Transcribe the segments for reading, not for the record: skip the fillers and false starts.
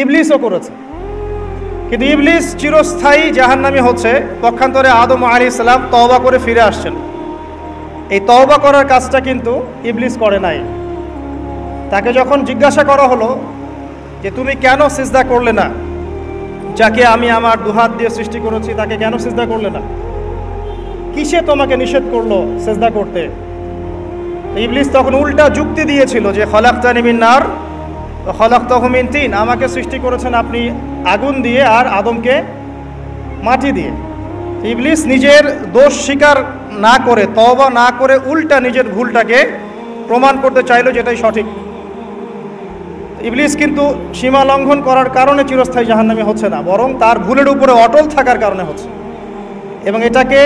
ইবলিসও করেছে। কিন্তু ইবলিস চিরস্থায়ী জাহান্নামী হচ্ছে, পক্ষান্তরে আদম আলাইহিস সালাম তওবা করে ফিরে আসছেন। এই তওবা করার কাজটা কিন্তু ইবলিস করে নাই। তাকে যখন জিজ্ঞাসা করা হলো যে তুমি কেন সিজদা করলে না, যাকে আমি আমার দুহাত দিয়ে সৃষ্টি করেছি তাকে কেন সিজদা করলে না, কিসে তোমাকে নিষেধ করলো সিজদা করতে? ইবলিস তখন উল্টা যুক্তি দিয়েছিল যে খলাকতানি মিন নার ওয়া খলাকতাহু মিন তিন, আমাকে সৃষ্টি করেছেন আপনি আগুন দিয়ে আর আদমকে মাটি দিয়ে। ইবলিস নিজের দোষ স্বীকার না করে, তওবা না করে, উল্টা নিজের ভুলটাকে প্রমাণ করতে চাইলো যেটাই সঠিক। ইবলিস কিন্তু সীমা লঙ্ঘন করার কারণে চিরস্থায়ী জাহান্নামী হচ্ছে না, বরং তার ভুলের উপরে অটল থাকার কারণে হচ্ছে, এবং এটাকে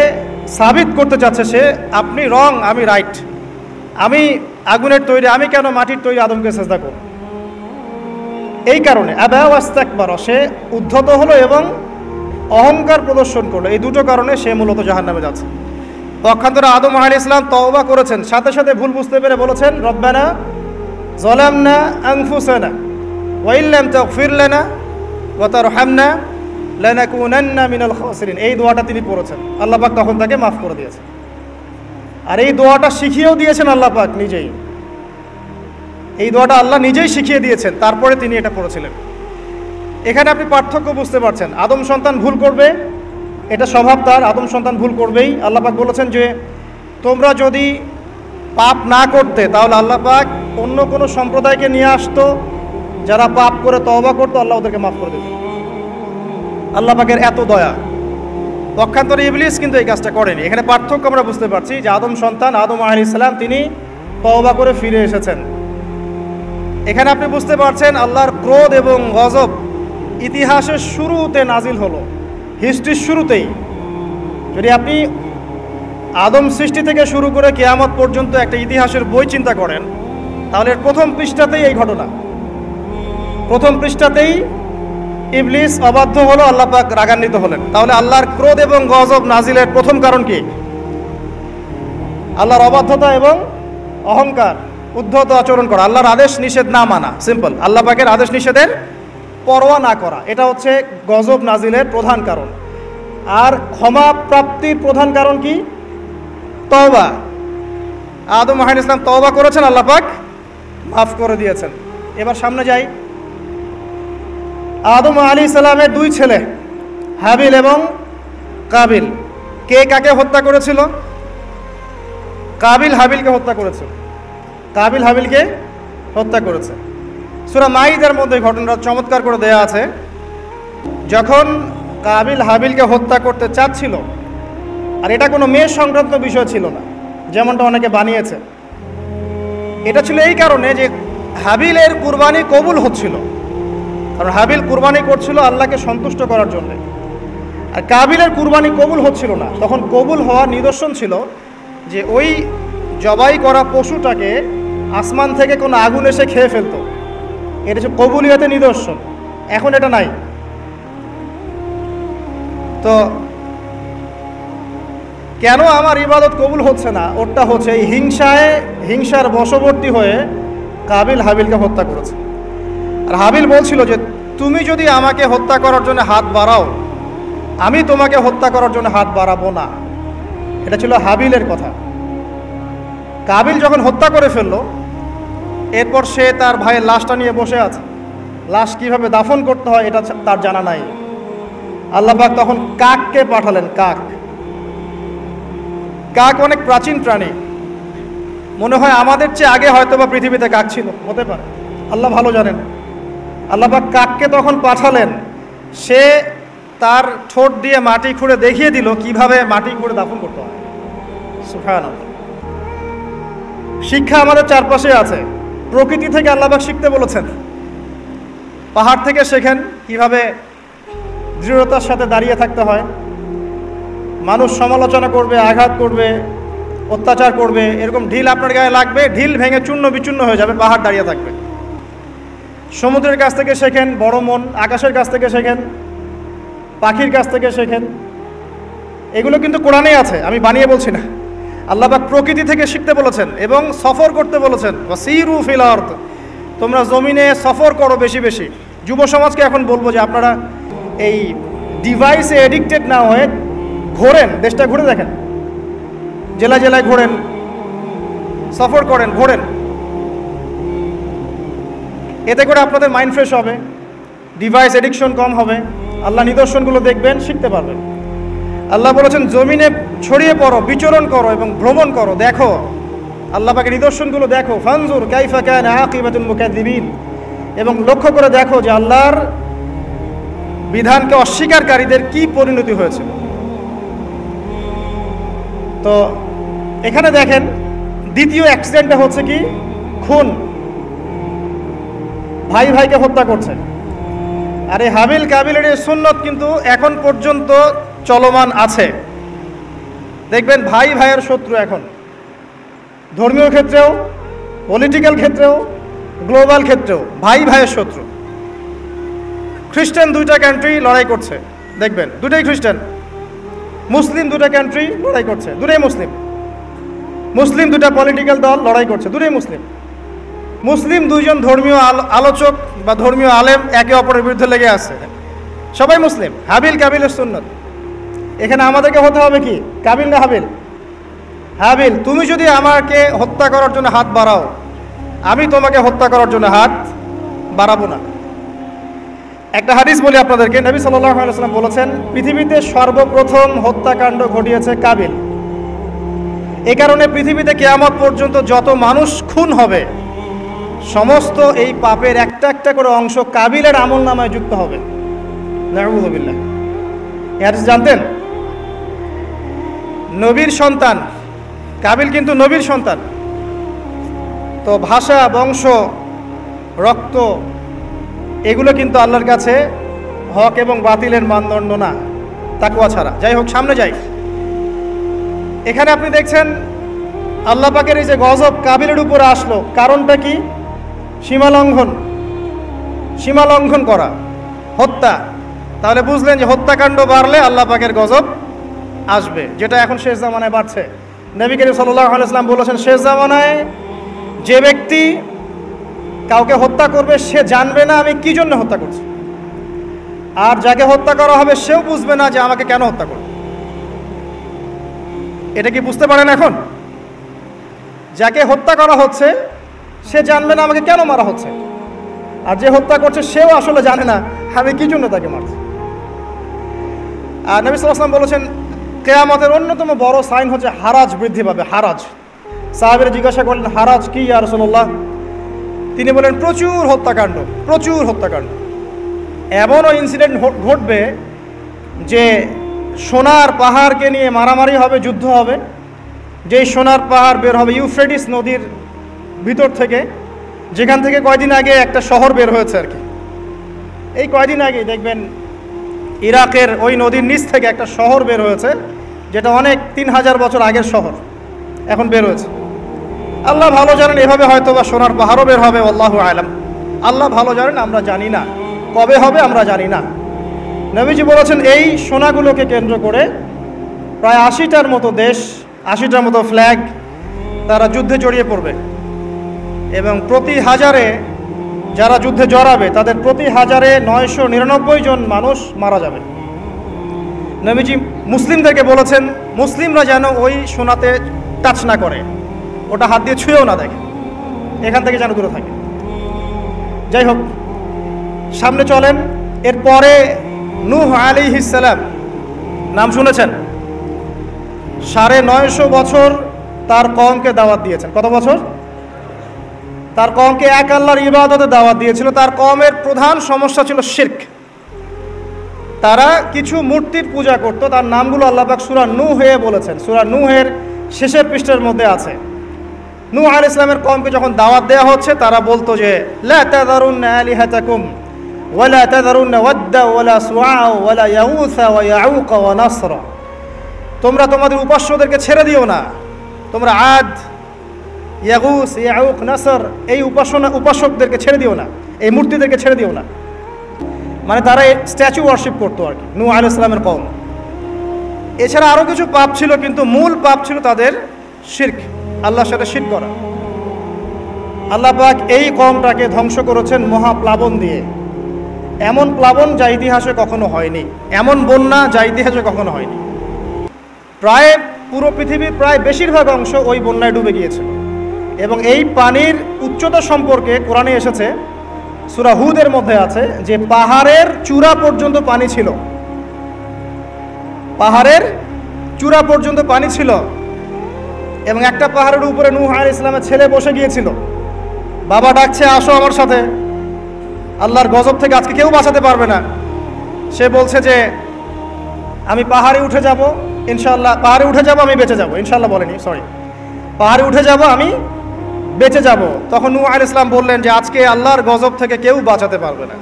সাবিত করতে চাচ্ছে সে, আপনি রং, আমি রাইট, আমি আগুনের তৈরি, আমি কেন মাটির তৈরি আদমকে সিজদা করব। এই কারণে আবা ওয়াস্তাকবার, সে উদ্ধত হলো এবং অহংকার প্রদর্শন করলো। এই দুটো কারণে সে মূলত জাহান্নামে যাচ্ছে। পক্ষান্তরে আদম আলাইহিস সালাম তওবা করেছেন, সাথে সাথে ভুল বুঝতে পেরে বলেছেন রব্বানা যালামনা আনফুসানা ওয়া ইল্লাম তাগফির লানা ওয়া তারহামনা লানাকুনান্না মিনাল খাসিরিন। এই দোয়াটা তিনি পড়েছেন, আল্লাহ পাক তখন তাকে মাফ করে দিয়েছেন। আর এই দোয়াটা শিখিয়েও দিয়েছেন আল্লাহ পাক নিজেই। এই দোয়াটা আল্লাহ নিজেই শিখিয়ে দিয়েছেন, তারপরে তিনি এটা পড়েছিলেন। এখানে আপনি পার্থক্য বুঝতে পারছেন। আদম সন্তান ভুল করবে, এটা স্বভাব তার, আদম সন্তান ভুল করবেই। আল্লাহ পাক বলেছেন যে তোমরা যদি পাপ না করতে তাহলে আল্লাহ পাক অন্য কোনো সম্প্রদায়কে নিয়ে আসতো, যারা পাপ করে তওবা করতো, আল্লাহ ওদেরকে মাফ করে দিত। আল্লাহ পাকের এত দয়া। পক্ষান্তরে ইবলিস কিন্তু এই কাজটা করেনি। এখানে পার্থক্য আমরা বুঝতে পারছি যে আদম সন্তান আদম আলাইহিস সালাম তিনি তওবা করে ফিরে এসেছেন। এখানে আপনি বুঝতে পারছেন আল্লাহর ক্রোধ এবং গজব ইতিহাসের শুরুতে নাজিল হলো, হিস্ট্রির শুরুতেই। যদি আপনি আদম সৃষ্টি থেকে শুরু করে কিয়ামত পর্যন্ত একটা ইতিহাসের বই চিন্তা করেন, তাহলে এর প্রথম পৃষ্ঠাতেই এই ঘটনা। প্রথম পৃষ্ঠাতেই ইবলিস অবাধ্য হলো, আল্লাহ পাক রাগান্বিত হলেন। তাহলে আল্লাহর ক্রোধ এবং গজব নাজিলের প্রথম কারণ কি? আল্লাহর অবাধ্যতা এবং অহংকার, উদ্ধত আচরণ করা, আল্লাহর আদেশ নিষেধ না মানা। সিম্পল, আল্লাহ পাকের আদেশ নিষেধের পরোয়া না করা, এটা হচ্ছে গজব নাজিলের প্রধান কারণ। আর ক্ষমা প্রাপ্তির প্রধান কারণ কি? তওবা। আদম আলাইহিস সালাম তওবা করেছেন, আল্লাহ পাক মাফ করে দিয়েছেন। এবার সামনে যাই। আদম আলাইহিস সালামের দুই ছেলে হাবিল এবং কাবিল, কে কাকে হত্যা করেছিল? কাবিল হাবিলকে হত্যা করেছিল। কাবিল হাবিলকে হত্যা করেছে। সূরা মাইদার মধ্যে ঘটনাটা চমৎকার করে দেয়া আছে। যখন কাবিল হাবিলকে হত্যা করতে চাচ্ছিল, আর এটা কোনো মেয়ে সংক্রান্ত বিষয় ছিল না যেমনটা অনেকে বানিয়েছে, এটা ছিল এই কারণে যে হাবিলের কুরবানি কবুল হচ্ছিল। কারণ হাবিল কুরবানি করছিল আল্লাহকে সন্তুষ্ট করার জন্য, আর কাবিলের কুরবানি কবুল হচ্ছিল না। তখন কবুল হওয়ার নিদর্শন ছিল যে ওই জবাই করা পশুটাকে আসমান থেকে কোনো আগুন এসে খেয়ে ফেলতো। এটা হচ্ছে কবুলিয়তের নিদর্শন। এখন এটা নাই। তো কেন আমার ইবাদত কবুল হচ্ছে না? ওটা হচ্ছে এই হিংসার বশবর্তী হয়ে কাবিল হাবিলকে হত্যা করেছে। আর হাবিল বলছিল যে তুমি যদি আমাকে হত্যা করার জন্য হাত বাড়াও, আমি তোমাকে হত্যা করার জন্য হাত বাড়াবো না। এটা ছিল হাবিলের কথা। কাবিল যখন হত্যা করে ফেললো, এরপর সে তার ভাইয়ের লাশটা নিয়ে বসে আছে। লাশ কিভাবে দাফন করতে হয় এটা তার জানা নাই। আল্লাহ পাক তখন কাককে পাঠালেন। কাক অনেক প্রাচীন প্রাণী, মনে হয় আমাদের চেয়ে আগে হয়তো বা পৃথিবীতে কাক ছিল, হতে পারে, আল্লাহ ভালো জানেন। আল্লাহ পাক কাককে তখন পাঠালেন। সে তার ঠোঁট দিয়ে মাটি খুঁড়ে দেখিয়ে দিল কিভাবে মাটি খুঁড়ে দাফন করতে হয়। সুবহানাল্লাহ। শিক্ষা আমাদের চারপাশে আছে। প্রকৃতি থেকে আল্লাহ পাক শিখতে বলেছেন। পাহাড় থেকে শেখেন কিভাবে দৃঢ়তার সাথে দাঁড়িয়ে থাকতে হয়। মানুষ সমালোচনা করবে, আঘাত করবে, অত্যাচার করবে, এরকম ঢিল আপনার গায়ে লাগবে, ঢিল ভেঙে চূর্ণ বিচূর্ণ হয়ে যাবে, পাহাড় দাঁড়িয়ে থাকবে। সমুদ্রের কাছ থেকে শেখেন বড় মন, আকাশের কাছ থেকে শেখেন, পাখির কাছ থেকে শেখেন। এগুলো কিন্তু কোরআনেই আছে, আমি বানিয়ে বলছি না। আল্লাহ পাক প্রকৃতি থেকে শিখতে বলেছেন এবং সফর করতে বলেছেন। ওয়াসিরু ফিল আরদ, তোমরা জমিনে সফর করো বেশি বেশি। যুব সমাজকে এখন বলবো যে আপনারা এই ডিভাইসে এডিক্টেড না হয়ে ঘোরেন, দেশটা ঘুরে দেখেন, জেলায় জেলায় ঘোরেন, সফর করেন, ঘোরেন। এতে করে আপনাদের মাইন্ড ফ্রেশ হবে, ডিভাইস এডিকশন কম হবে, আল্লাহ নিদর্শনগুলো দেখবেন, শিখতে পারবেন। আল্লাহ বলেছেন জমিনে ছড়িয়ে পড়ো, বিচরণ করো এবং ভ্রমণ করো, দেখো আল্লাহ পাকের নিদর্শনগুলো দেখো। ফানজুর কাইফা কানা আকিবাতুল মুকাদ্দিবিন, এবং লক্ষ্য করে দেখো যে আল্লাহর বিধানকে অস্বীকারীদের কি পরিণতি হয়েছে। তো এখানে দেখেন দ্বিতীয় অ্যাক্সিডেন্টটা হচ্ছে কি, খুন, ভাই ভাইকে হত্যা করছে। আর এই হাবিল কাবিলের এই সুন্নত কিন্তু এখন পর্যন্ত চলমান আছে। দেখবেন ভাই ভাইয়ের শত্রু এখন, ধর্মীয় ক্ষেত্রেও, পলিটিক্যাল ক্ষেত্রেও, গ্লোবাল ক্ষেত্রেও ভাই ভাইয়ের শত্রু। খ্রিস্টান দুইটা কান্ট্রি লড়াই করছে, দেখবেন দুটাই খ্রিস্টান। মুসলিম দুটা কান্ট্রি লড়াই করছে, দুটাই মুসলিম। মুসলিম দুটা পলিটিক্যাল দল লড়াই করছে, দুটাই মুসলিম। মুসলিম দুইজন ধর্মীয় আলোচক বা ধর্মীয় আলেম একে অপরের বিরুদ্ধে লেগে আছে, সবাই মুসলিম। হাবিল কাবিলের সুন্নত। এখানে আমাদেরকে হতে হবে কি, কাবিল না হাবিল? হাবিল। তুমি যদি আমাকে হত্যা করার জন্য হাত বাড়াও, আমি তোমাকে হত্যা করার জন্য হাত বাড়াবো না। একটা হাদিস বলি আপনাদেরকে, নবী সাল্লাল্লাহু আলাইহি ওয়াসাল্লাম বলেছেন পৃথিবীতে সর্বপ্রথম হত্যাকাণ্ড ঘটিয়েছে কাবিল। এই কারণে পৃথিবীতে কিয়ামত পর্যন্ত যত মানুষ খুন হবে সমস্ত এই পাপের একটা একটা করে অংশ কাবিলের আমলনামায় যুক্ত হবে। নাউযুবিল্লাহ। এর জানতেন নবীর সন্তান কাবিল, কিন্তু নবীর সন্তান। তো ভাষা, বংশ, রক্ত এগুলো কিন্তু আল্লাহর কাছে হক এবং বাতিলের মানদণ্ড না, তাকওয়া ছাড়া। যাই হোক, সামনে যাই। এখানে আপনি দেখছেন আল্লাহ পাকের এই যে গজব কাবিলের উপরে আসলো, কারণটা কি? সীমালঙ্ঘন করা, হত্যা। তাহলে বুঝলেন যে হত্যাকাণ্ড বাড়লে আল্লাহ পাকের গজব আসবে, যেটা এখন শেষ জামানায় বাড়ছে। নবী করিম সাল্লাল্লাহু আলাইহি ওয়াসাল্লাম বলেছেন শেষ জামানায় যে ব্যক্তি কাউকে হত্যা করবে সে জানবে না আমি কি জন্য হত্যা করছি, আর যাকে হত্যা করা হবে সেও বুঝবে না যে আমাকে কেন হত্যা করবে। এটা কি বুঝতে পারেন? এখন যাকে হত্যা করা হচ্ছে সে জানবে না আমাকে কেন মারা হচ্ছে, আর যে হত্যা করছে সেও আসলে জানে না আমি কি জন্য তাকে মারছি। আর নবী সাল্লাল্লাহু আলাইহি ওয়াসাল্লাম বলেছেন কিয়ামতের অন্যতম বড় সাইন হচ্ছে হারাজ বৃদ্ধি পাবে। হারাজ। সাহাবীরা জিজ্ঞাসা করলেন হারাজ কি ইয়া রাসূলুল্লাহ? তিনি বলেন প্রচুর হত্যাকাণ্ড, প্রচুর হত্যাকাণ্ড। এমনও ইনসিডেন্ট ঘটবে যে সোনার পাহাড়কে নিয়ে মারামারি হবে, যুদ্ধ হবে। যেই সোনার পাহাড় বের হবে ইউফ্রেটিস নদীর ভিতর থেকে, যেখান থেকে কয়দিন আগে একটা শহর বের হয়েছে আর কি। এই কয়দিন আগে দেখবেন ইরাকের ওই নদীর নিচ থেকে একটা শহর বের হয়েছে, যেটা অনেক 3000 বছর আগের শহর এখন বের হয়েছে। আল্লাহ ভালো জানেন, এভাবে হয়তো বা সোনার পাহাড়ও বের হবে, আল্লাহু আলাম। আল্লাহ ভালো জানেন, আমরা জানি না কবে হবে, আমরা জানি না। নবীজি বলেছেন এই সোনাগুলোকে কেন্দ্র করে প্রায় 80টার মতো দেশ, 80টার মতো ফ্ল্যাগ তারা যুদ্ধে জড়িয়ে পড়বে, এবং প্রতি হাজারে যারা যুদ্ধে জড়াবে তাদের প্রতি হাজারে 999 জন মানুষ মারা যাবে। নবীজি মুসলিমদেরকে বলেছেন মুসলিমরা যেন ওই সোনাতে টাচ না করে, ওটা হাত দিয়ে ছুঁয়েও না দেখে, এখান থেকে যেন দূরে থাকে। যাই হোক, সামনে চলেন। এরপরে নূহ আলাইহিস সালাম, নাম শুনেছেন? 950 বছর তার কওমকে দাওয়াত দিয়েছেন। কত বছর? তার কওমকে এক আল্লাহর ইবাদতে দাওয়াত দিয়েছিল। তার কওমের প্রধান সমস্যা ছিল শিরক। তারা কিছু মূর্তির পূজা করত। তার নামগুলো আল্লাহ পাক সূরা নূহে বলেছেন, সূরা নূহের শেষের পৃষ্ঠার মধ্যে আছে। নূহ আলাইহিস সালামের কওমকে যখন দাওয়াত দেওয়া হচ্ছে, তারা বলতো যে লা তাযারুন্না আলিহাতাকুম ওয়ালা তাযারুন্না ওয়াদ্দা ওয়ালা সুআ ওয়ালা ইয়াউসা ওয়া ইয়াউক ওয়া নাসরা, তোমরা তোমাদের উপাস্যদেরকে ছেড়ে দিও না। তোমরা আদ, ইয়াগুস, ইয়াউক, নাসর এই উপাসকদেরকে ছেড়ে দিও না, এই মূর্তিদেরকে ছেড়ে দিও না। মানে তারা স্ট্যাচু ওয়ার্শিপ করতো আর কি, নূহ আলাইহিস সালামের কওম। এছাড়া আরও কিছু পাপ ছিল, কিন্তু মূল পাপ ছিল তাদের শিরক, আল্লাহর সাথে শিরক করা। আল্লাহ পাক এই কওমটাকে ধ্বংস করেছেন মহাপ্লাবন দিয়ে। এমন প্লাবন যা ইতিহাসে কখনো হয়নি, এমন বন্যা যা ইতিহাসে কখনো হয়নি। প্রায় পুরো পৃথিবীর প্রায় বেশিরভাগ অংশ ওই বন্যায় ডুবে গিয়েছিল। এবং এই পানির উচ্চতা সম্পর্কে কোরআনে এসেছে, সূরা হুদের মধ্যে আছে যে পাহাড়ের চূড়া পর্যন্ত পানি ছিল, পাহাড়ের চূড়া পর্যন্ত পানি ছিল। এবং একটা পাহাড়ের উপরে নূহ আলাইহিস সালামের ছেলে বসে গিয়েছিল, বাবা ডাকছে আসো আমার সাথে, আল্লাহর গজব থেকে আজকে কেউ বাঁচাতে পারবে না। সে বলছে যে আমি পাহাড়ে উঠে যাব ইনশাআল্লাহ, পাহাড়ে উঠে যাব আমি বেঁচে যাব, ইনশাআল্লাহ বলেনি, সরি, পাহাড়ে উঠে যাব আমি বেঁচে যাব। তখন নূহ আলাইহিস সালাম বললেন যে আজকে আল্লাহর গজব থেকে কেউ বাঁচাতে পারবে না।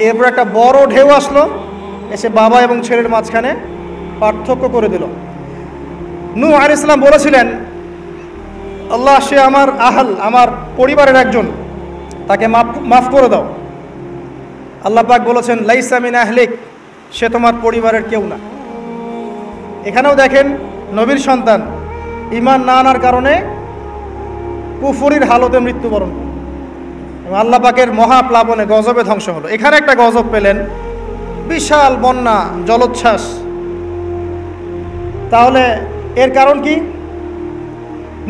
এরপর একটা বড় ঢেউ আসলো, এসে বাবা এবং ছেলের মাঝখানে পার্থক্য করে দিল। নূহ আলাইহিস সালাম বলেছিলেন, আল্লাহ সে আমার আমার পরিবারের একজন, তাকে মাফ করে দাও। আল্লাহ পাক বলেছেন লাইসা মিন আহলিক, সে তোমার পরিবারের কেউ না। এখানেও দেখেন নবীর সন্তান ঈমান না আনার কারণে কুফরির হালতে মৃত্যুবরণ করল এবং আল্লাহ পাকের মহাপ্লাবনে গজবে ধ্বংস হলো। এখানে একটা গজব পেলেন, বিশাল বন্যা, জলোচ্ছ্বাস। তাহলে এর কারণ কি?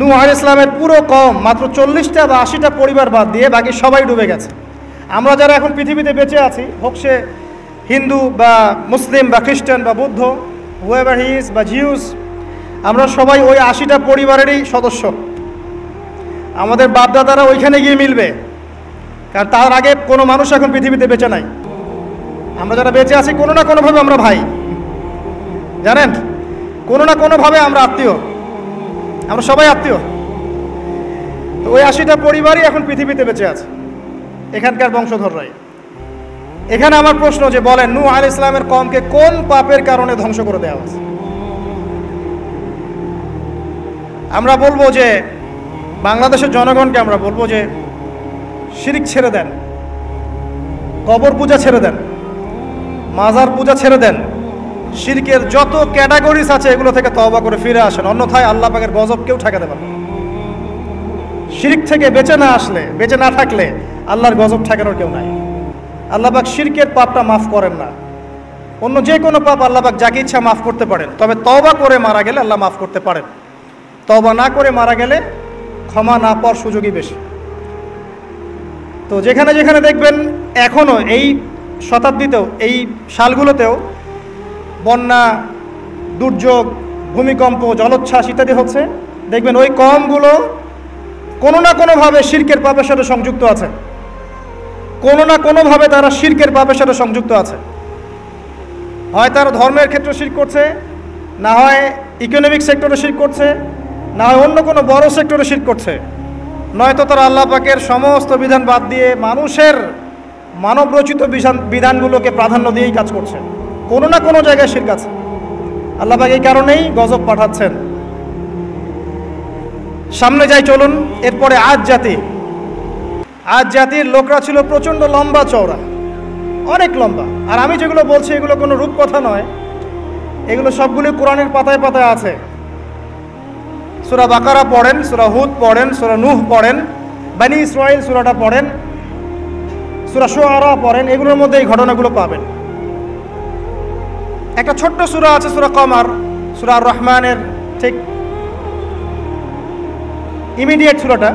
নূহ আলাইহিস সালামের পুরো কওম, মাত্র 40টা বা 80টা পরিবার বাদ দিয়ে বাকি সবাই ডুবে গেছে। আমরা যারা এখন পৃথিবীতে বেঁচে আছি, হোক সে হিন্দু বা মুসলিম বা খ্রিস্টান বা বৌদ্ধ, হুয়েভার হি ইজ বা জিউস, আমরা সবাই ওই 80টা পরিবারেরই সদস্য। আমাদের বাপদাদারা ওইখানে গিয়ে মিলবে, কারণ তার আগে কোনো মানুষ এখন পৃথিবীতে বেঁচে নাই। আমরা যারা বেঁচে আছি কোনো না কোনোভাবে আমরা ভাই, জানেন, কোনো না কোনোভাবে আমরা আত্মীয়, আমরা সবাই আত্মীয়। তো ওই 80টা পরিবারই এখন পৃথিবীতে বেঁচে আছে, এখানকার বংশধররাই। এখানে আমার প্রশ্ন যে বলেন নূহ আলাইহিস সালামের কওমকে কোন পাপের কারণে ধ্বংস করে দেওয়া হয়েছে? আমরা বলবো যে বাংলাদেশের জনগণকে আমরা বলবো যে শিরক ছেড়ে দেন, কবর পূজা ছেড়ে দেন, মাজার পূজা ছেড়ে দেন, শিরকের যত ক্যাটাগরিজ আছে এগুলো থেকে তওবা করে ফিরে আসেন, অন্যথায় আল্লাহ পাকের গজব কেউ ঠেকাতে পারবে না। শিরক থেকে বেঁচে না আসলে, বেঁচে না থাকলে আল্লাহর গজব ঠেকানোর কেউ নাই। আল্লাহ পাক শিরকের পাপটা মাফ করেন না, অন্য যে কোনো পাপ আল্লাহ পাক যাকে ইচ্ছা মাফ করতে পারেন, তবে তওবা করে মারা গেলে আল্লাহ মাফ করতে পারেন। তওবা না করে মারা গেলে ক্ষমা না পাওয়ার সুযোগই বেশি। তো যেখানে যেখানে দেখবেন এখনও এই শতাব্দীতেও, এই সালগুলোতেও বন্যা, দুর্যোগ, ভূমিকম্প, জলোচ্ছ্বাস ইত্যাদি হচ্ছে, দেখবেন ওই কওমগুলো কোনো না কোনোভাবে শিরকের পাপের সাথে সংযুক্ত আছে, কোনো না কোনোভাবে তারা শিরকের পাপের সাথে সংযুক্ত আছে। হয় তারা ধর্মের ক্ষেত্রে শিরক করছে, না হয় ইকোনমিক সেক্টরে শিরক করছে, না হয় অন্য কোনো বড় সেক্টরে শিরক করছে, নয়তো তারা আল্লাহ পাকের সমস্ত বিধান বাদ দিয়ে মানুষের মানবরচিত বিধানগুলোকে প্রাধান্য দিয়েই কাজ করছে। কোনো না কোনো জায়গায় শিরক আছে। আল্লাহ পাক এই কারণেই গজব পাঠাচ্ছেন। সামনে যাই চলুন। এরপরে আদ জাতি। আদ জাতির লোকরা ছিল প্রচণ্ড লম্বা চওড়া, অনেক লম্বা। আর আমি যেগুলো বলছি এগুলো কোনো রূপকথা নয়, এগুলো সবগুলি কোরআনের পাতায় পাতায় আছে। সূরা বাকারা পড়েন, সূরা হুদ পড়েন, সূরা নূহ পড়েন, বনী ইসরাঈল সূরাটা পড়েন, সূরা শুআরা পড়েন, এগুলোর মধ্যে এই ঘটনাগুলো পাবেন। একটা ছোট্ট সূরা আছে সূরা কমার, সূরা আর রহমানের ঠিক ইমিডিয়েট সূরাটা।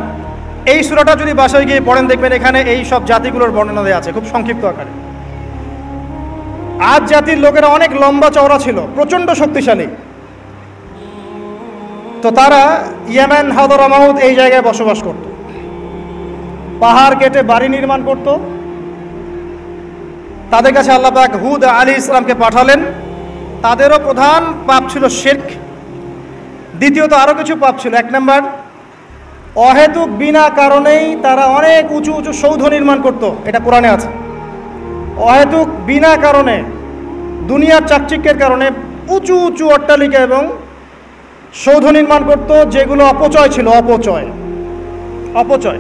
এই সূরাটা যদি বাসায় গিয়ে পড়েন দেখবেন এখানে এই সব জাতিগুলোর বর্ণনা দেওয়া আছে খুব সংক্ষিপ্ত আকারে। আদ জাতির লোকেরা অনেক লম্বা চওড়া ছিল, প্রচণ্ড শক্তিশালী। তো তারা ইয়েমেন, হাদরামাউত এই জায়গায় বসবাস করত, পাহাড় কেটে বাড়ি নির্মাণ করত। তাদের কাছে আল্লাহ পাক হুদ আলাইহিস সালামকে পাঠালেন। তাদেরও প্রধান পাপ ছিল শিরক। দ্বিতীয়ত আরও কিছু পাপ ছিল। এক নম্বর, অহেতুক বিনা কারণেই তারা অনেক উঁচু উঁচু সৌধ নির্মাণ করত, এটা কোরআনে আছে। অহেতুক বিনা কারণে, দুনিয়ার চাকচিক্যের কারণে উঁচু উঁচু অট্টালিকা এবং সৌধ নির্মাণ করত, যেগুলো অপচয় ছিল, অপচয়।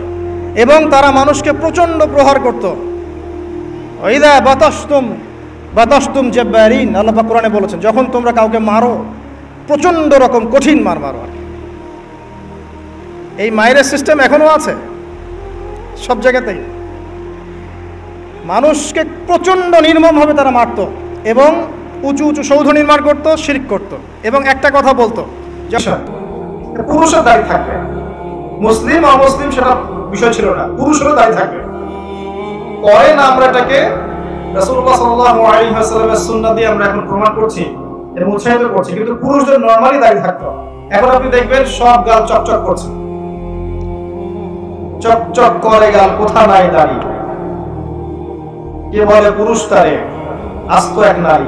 এবং তারা মানুষকে প্রচণ্ড প্রহার করত। ইযা বাতাসতুম জাব্বারিন, আল্লাহ পাক কোরআনে বলেছেন যখন তোমরা কাউকে মারো প্রচণ্ড রকম কঠিন মারো আর কি। এই মায়ের সিস্টেম এখনো আছে সব জায়গাতেই। মানুষকে প্রচণ্ড নির্মমভাবে তারা মারত এবং উঁচু উঁচু সৌধ নির্মাণ করত, শিরক করত এবং একটা কথা বলতো যে পুরুষের দাড়ি থাকবে, মুসলিম অমুসলিম সেটা বিষয় ছিল না, পুরুষেরও দাড়ি থাকবে। পরে না আমরা এটাকে রাসূলুল্লাহ সাল্লাল্লাহু আলাইহি ওয়াসাল্লামের সুন্নাহ দিয়ে আমরা এখন প্রমাণ করছি এবং উৎসাহিত করছি, কিন্তু পুরুষদের নরমালি দাড়ি থাকতো। এখন আপনি দেখবেন সব গাল চকচক করছে, চকচক করে গাল, কোথা নাই দাড়ি। কে বলে পুরুষ তারে আস্ত এক নারী,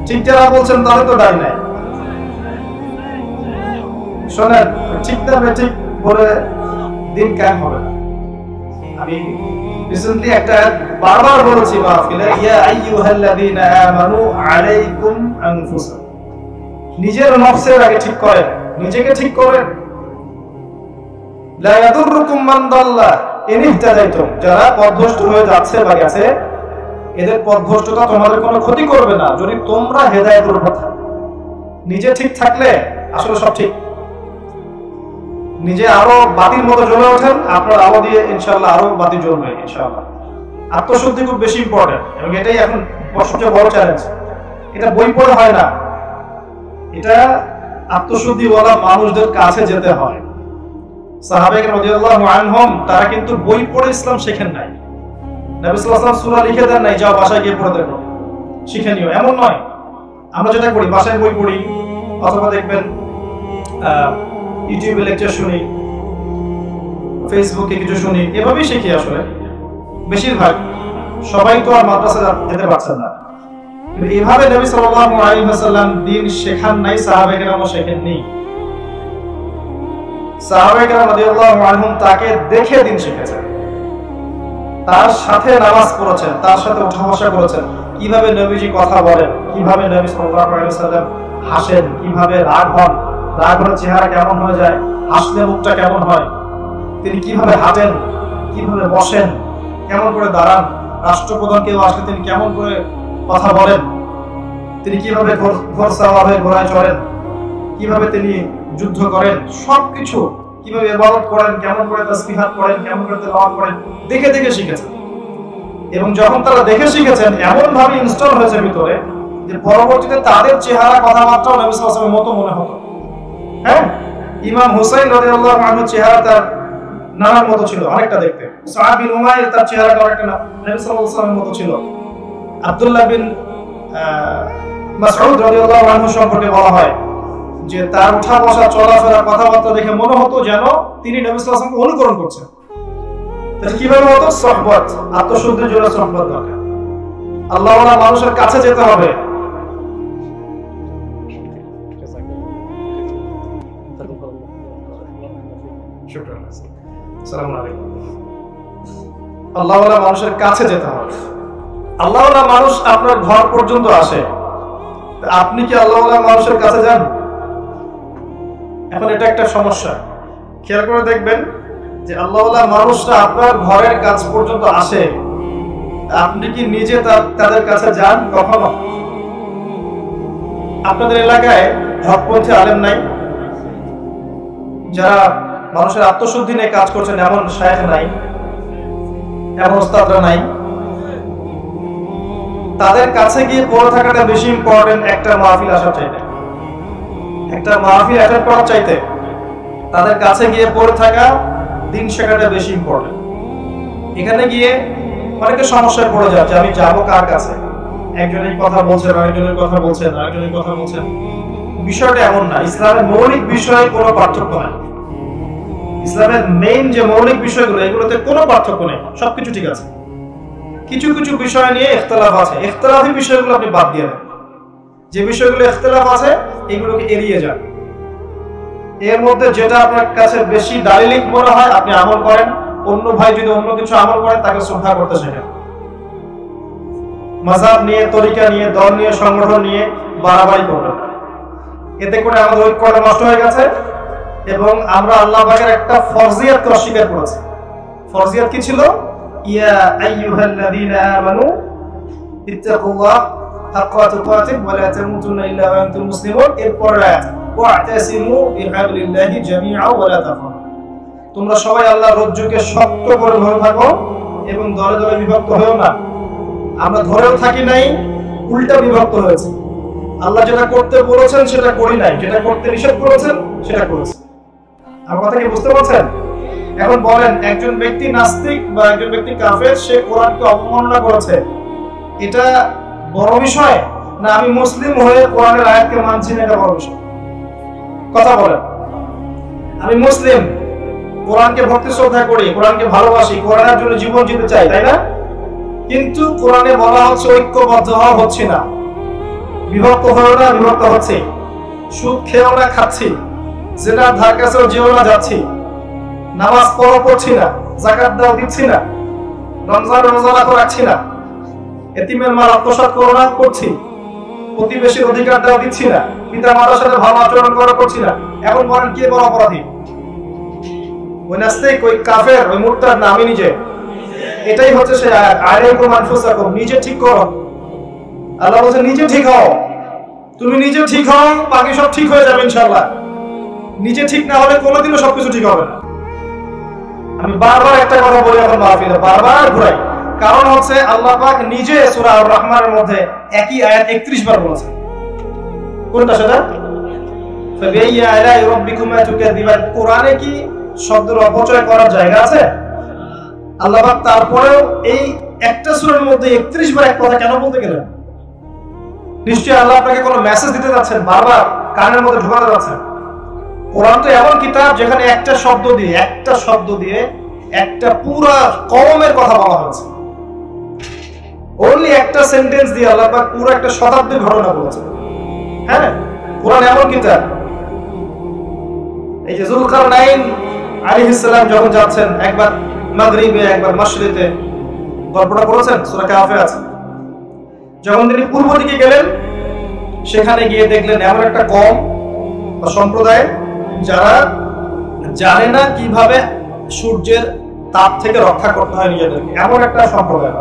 ঠিক যারা বলছেন তাদের তো দাড়ি নাই। শোনেন, ঠিক না ঠিক বলে দিন কায়েম হবে না। আমি রিসেন্টলি একটা বারবার বলেছি মাহফিলে, ইয়া আইয়ুহাল্লাযীনা আমানু আলাইকুম আনফুসাকুম, নিজের নফসের আগে ঠিক করেন, নিজেকে ঠিক করেন। লা ইয়াদুররুকুম মান দাল্লা ইন ইহতাদাইতুম, যারা পথভ্রষ্ট হয়ে যাচ্ছে বা গেছে, এদের পথভ্রষ্টতা তোমাদের কোনো ক্ষতি করবে না যদি তোমরা হেদায়েতের উপর থাকো। নিজে ঠিক থাকলে আসলে সব ঠিক। নিজে আরো বাতির মতো জ্বলে ওঠেন, আপনার আলো দিয়ে ইনশাআল্লাহ আরো বাতি জ্বলবে ইনশাআল্লাহ। আত্মশুদ্ধি খুব বেশি ইম্পর্টেন্ট এবং এটাই এখন সবচেয়ে বড় চ্যালেঞ্জ। এটা বই পড়ে হয় না, এটা আত্মশুদ্ধিওয়ালা মানুষদের কাছে যেতে হয়। সাহাবায়ে রাদিয়াল্লাহু আনহুম তারা কিন্তু বই পড়ে ইসলাম শেখেন নাই। নবী সাল্লাল্লাহু আলাইহি ওয়াসাল্লাম সূরা লিখে দেন নাই, যাও বাসায় গিয়ে পড়ে দেখো, শিখে নিও, এমন নয়। আমরা যেটা করি, বাসায় বই পড়ি অথবা দেখবেন ইউটিউবে লেকচার শুনি, ফেসবুকে কিছু শুনি, এভাবেই শিখি। আসলে বেশিরভাগ সবাই তো আর মাদ্রাসা যেতে পারছেন না, কিন্তু এভাবে নবী সাল্লাল্লাহু আলাইহি ওয়াসাল্লাম দ্বীন শেখান নাই, সাহাবায়ে কেরামও শেখেননি। সাহাবায়ে কেরাম রাদিয়াল্লাহু আনহুম তাকে দেখে দ্বীন শিখেছেন, তার সাথে নামাজ পড়েছেন, তার সাথে উঠা বসা করেছেন। কিভাবে নবীজি কথা বলেন, কিভাবে নবী সাল্লাল্লাহু আলাইহি ওয়াসাল্লাম হাসেন, কিভাবে রাগ হন, রাগ হলে চেহারা কেমন হয়ে যায়, হাসলে মুখটা কেমন হয়, তিনি কিভাবে হাঁটেন, কিভাবে বসেন, কেমন করে দাঁড়ান, রাষ্ট্রপ্রধান কেউ আসলে তিনি কেমন করে কথা বলেন, তিনি কিভাবে ঘোড়সাওয়ার ঘোড়ায় চড়েন, কিভাবে তিনি যুদ্ধ করেন, সবকিছু কিভাবে ইবাদত করেন, কেমন করে তাসবিহাত করেন, কেমন করে তেলাওয়াত করেন, দেখে দেখে শিখেছেন। এবং যখন তারা দেখে শিখেছেন, এমন ভাবে ইনস্টল হয়েছে ভিতরে যে পরবর্তীতে তাদের চেহারা কথাবার্তা নবী সাল্লাল্লাহু আলাইহি ওয়াসাল্লামের মতো মনে হতো। হ্যাঁ, ইমাম হুসাইন রাদিয়াল্লাহু আনহু চেহারা তার নানার মতো ছিল, অনেকটা দেখতে। সাআদ বিন উমাইর তার চেহারা অনেকটা নবী সাল্লাল্লাহু আলাইহি ওয়াসাল্লামের মতো ছিল। আব্দুল্লাহ বিন মাসউদ রাদিয়াল্লাহু আনহু সম্পর্কে বলা হয় যে তার উঠা বসা চলাফেরা কথাবার্তা দেখে মনে হতো যেন তিনি নবী সাল্লাল্লাহু আলাইহি ওয়াসাল্লামকে অনুকরণ করছেন। তাহলে কিভাবে হতো? সুহবত, আত্মশুদ্ধির জন্য সুহবত দরকার। আল্লাহওয়ালা মানুষের কাছে যেতে হবে। আল্লাহওয়ালা মানুষের কাছে যেতে হবে। আল্লাহওয়ালা মানুষ আপনার ঘর পর্যন্ত আসে, আপনি কি আল্লাহওয়ালা মানুষের কাছে যান? এখন এটা একটা সমস্যা, খেয়াল করে দেখবেন যে আল্লাহওয়ালা মানুষরা আপনার ঘরের কাছ পর্যন্ত আসে, আপনি কি নিজে তাদের কাছে যান? কখনো? আপনাদের এলাকায় হকপন্থী আলেম নাই? যারা মানুষের আত্মশুদ্ধি নিয়ে কাজ করছেন এমন শায়েখ নাই, এমন ওস্তাদরা নাই? তাদের কাছে গিয়ে পড়ে থাকাটা বেশি ইম্পর্টেন্ট একটা মাহফিল আসার চাইতে, একটা মাহফিল অ্যাটেন্ড করার চাইতে তাদের কাছে গিয়ে পড়ে থাকা, দিন শেখাটা বেশি ইম্পর্টেন্ট। এখানে গিয়ে অনেকে সমস্যায় পড়ে যাচ্ছে, আমি যাবো কার কাছে? একজনের কথা বলছেন, আরেকজনের কথা বলছেন, আরেকজনের কথা বলছেন। বিষয়টা এমন না, ইসলামের মৌলিক বিষয়ে কোনো পার্থক্য নাই। ইসলামের মেইন যে মৌলিক বিষয়গুলো, এগুলোতে কোনো পার্থক্য নেই, সবকিছু ঠিক আছে। কিছু কিছু বিষয় নিয়ে ইখতিলাফ আছে, ইখতিলাফি বিষয়গুলো আপনি বাদ দিয়ে দেন। যে বিষয়গুলো ইখতিলাফ আছে এগুলোকে এড়িয়ে যান। এর মধ্যে যেটা আপনার কাছে বেশি দালিলিক মনে হয় আপনি আমল করেন। অন্য ভাই যদি অন্য কিছু আমল করে তাকে শ্রদ্ধা করতে শেখেন। মাযহাব নিয়ে, তরিকা নিয়ে, দল নিয়ে, সংগঠন নিয়ে বাড়াবাড়ি করবেন, এতে করে আমাদের ঐক্যটা নষ্ট হয়ে গেছে এবং আমরা আল্লাহ পাকের একটা ফরজিয়াতকে অস্বীকার করেছি। ফরজিয়াত কি ছিল? ইয়া আইয়ুহাল্লাযীনা আমানু ইত্তাকুল্লাহ হাক্কা তুকাতিহি ওয়া লা তামুতুন্না ইল্লা ওয়া আনতুম মুসলিমুন। এরপর আয়াত ওয়া'তাসিমু বিহাবলিল্লাহি জামিআ ওয়া লা তাফাররাকু। তোমরা সবাই আল্লাহর রজ্জুকে শক্ত করে ধরে থাকো এবং দলে দলে বিভক্ত হয়েও না। আমরা ধরেও থাকি নাই, উল্টা বিভক্ত হয়েছে। আল্লাহ যেটা করতে বলেছেন সেটা করি নাই, যেটা করতে নিষেধ করেছেন সেটা করেছে। আমার কথা কি বুঝতে পারছেন? এখন বলেন, একজন ব্যক্তি নাস্তিক বা একজন ব্যক্তি কাফের, সে কোরআনকে অবমাননা করেছে, এটা বড় বিষয় না আমি মুসলিম হয়ে কোরআনের আয়াতকে মানছি না এটা বড় বিষয়? কথা বলেন। আমি মুসলিম, কোরআনকে ভক্তি শ্রদ্ধা করি, কোরআনকে ভালোবাসি, কোরআনের জন্য জীবন দিতে চাই, তাই না? কিন্তু কোরআনে বলা হচ্ছে ঐক্যবদ্ধ হওয়া হচ্ছে না, বিভক্ত হয়েও না বিভক্ত হচ্ছে, সুদ খেয়েও না খাচ্ছি, জেনার ধার কাছেও যেও না যাচ্ছি, নামাজ পড়ছি না, যাকাত দাও দিচ্ছি না, রমজান রোজা রাখছি না, এতিমের মাল আত্মসাৎ করছি, প্রতিবেশীর অধিকার দেওয়া দিচ্ছি না, পিতা মাতার সাথে ভালো আচরণ করছি না। এখন বলেন কে বড় অপরাধী? ওই নাস্তিক, ওই কাফের, ওই মুরতাদ না আমি নিজে? এটাই হচ্ছে সে আয়াত, আলাইকুম আনফুসাকুম, নিজে ঠিক করো। আল্লাহ বলছে নিজে ঠিক হও। তুমি নিজে ঠিক হও, বাকি সব ঠিক হয়ে যাবে ইনশাআল্লাহ। নিজে ঠিক না হলে কোনোদিনও সবকিছু ঠিক হবে না। আমি বারবার একটা কথা বলি এখন মাহফিলে, বারবার ঘুরাই, কারণ হচ্ছে আল্লাহ পাক নিজে সূরা আর রহমানের মধ্যে একই আয়াত 31 বার বলেছেন। কোনটা সেটা? ফাবিআইয়ি আলাই রাব্বিকুমা তুকাযিবান। কোরআনে কি শব্দের অপচয় করার জায়গা আছে? আল্লাহ পাক তারপরেও এই একটা সূরার মধ্যে 31 বার এক কথা কেন বলতে গেলেন? নিশ্চয়ই আল্লাহ আপনাকে কোনো মেসেজ দিতে যাচ্ছেন, বারবার কানের মধ্যে ঢোকাতে যাচ্ছেন। কোরআন তো এমন কিতাব যেখানে একটা শব্দ দিয়ে একটা পুরা কওমের কথা বলা হয়েছে। অনলি একটা সেন্টেন্স দিয়ে আল্লাহ পাক পুরো একটা শতাব্দীর ঘটনা বলেছেন। হ্যাঁ, কোরআন এমন কিতাব। এই যে যুলকারনাইন আলাইহিস সালাম যখন যাচ্ছেন, একবার মাগরিবে একবার মাশরিকে, গল্পটা পড়েছেন, সূরা কাহফে আছে। যখন তিনি পূর্ব দিকে গেলেন, সেখানে গিয়ে দেখলেন এমন একটা কওম বা সম্প্রদায় যারা জানে না কিভাবে সূর্যের তাপ থেকে রক্ষা করতে হয় নিজেদেরকে, এমন একটা সম্প্রদায়।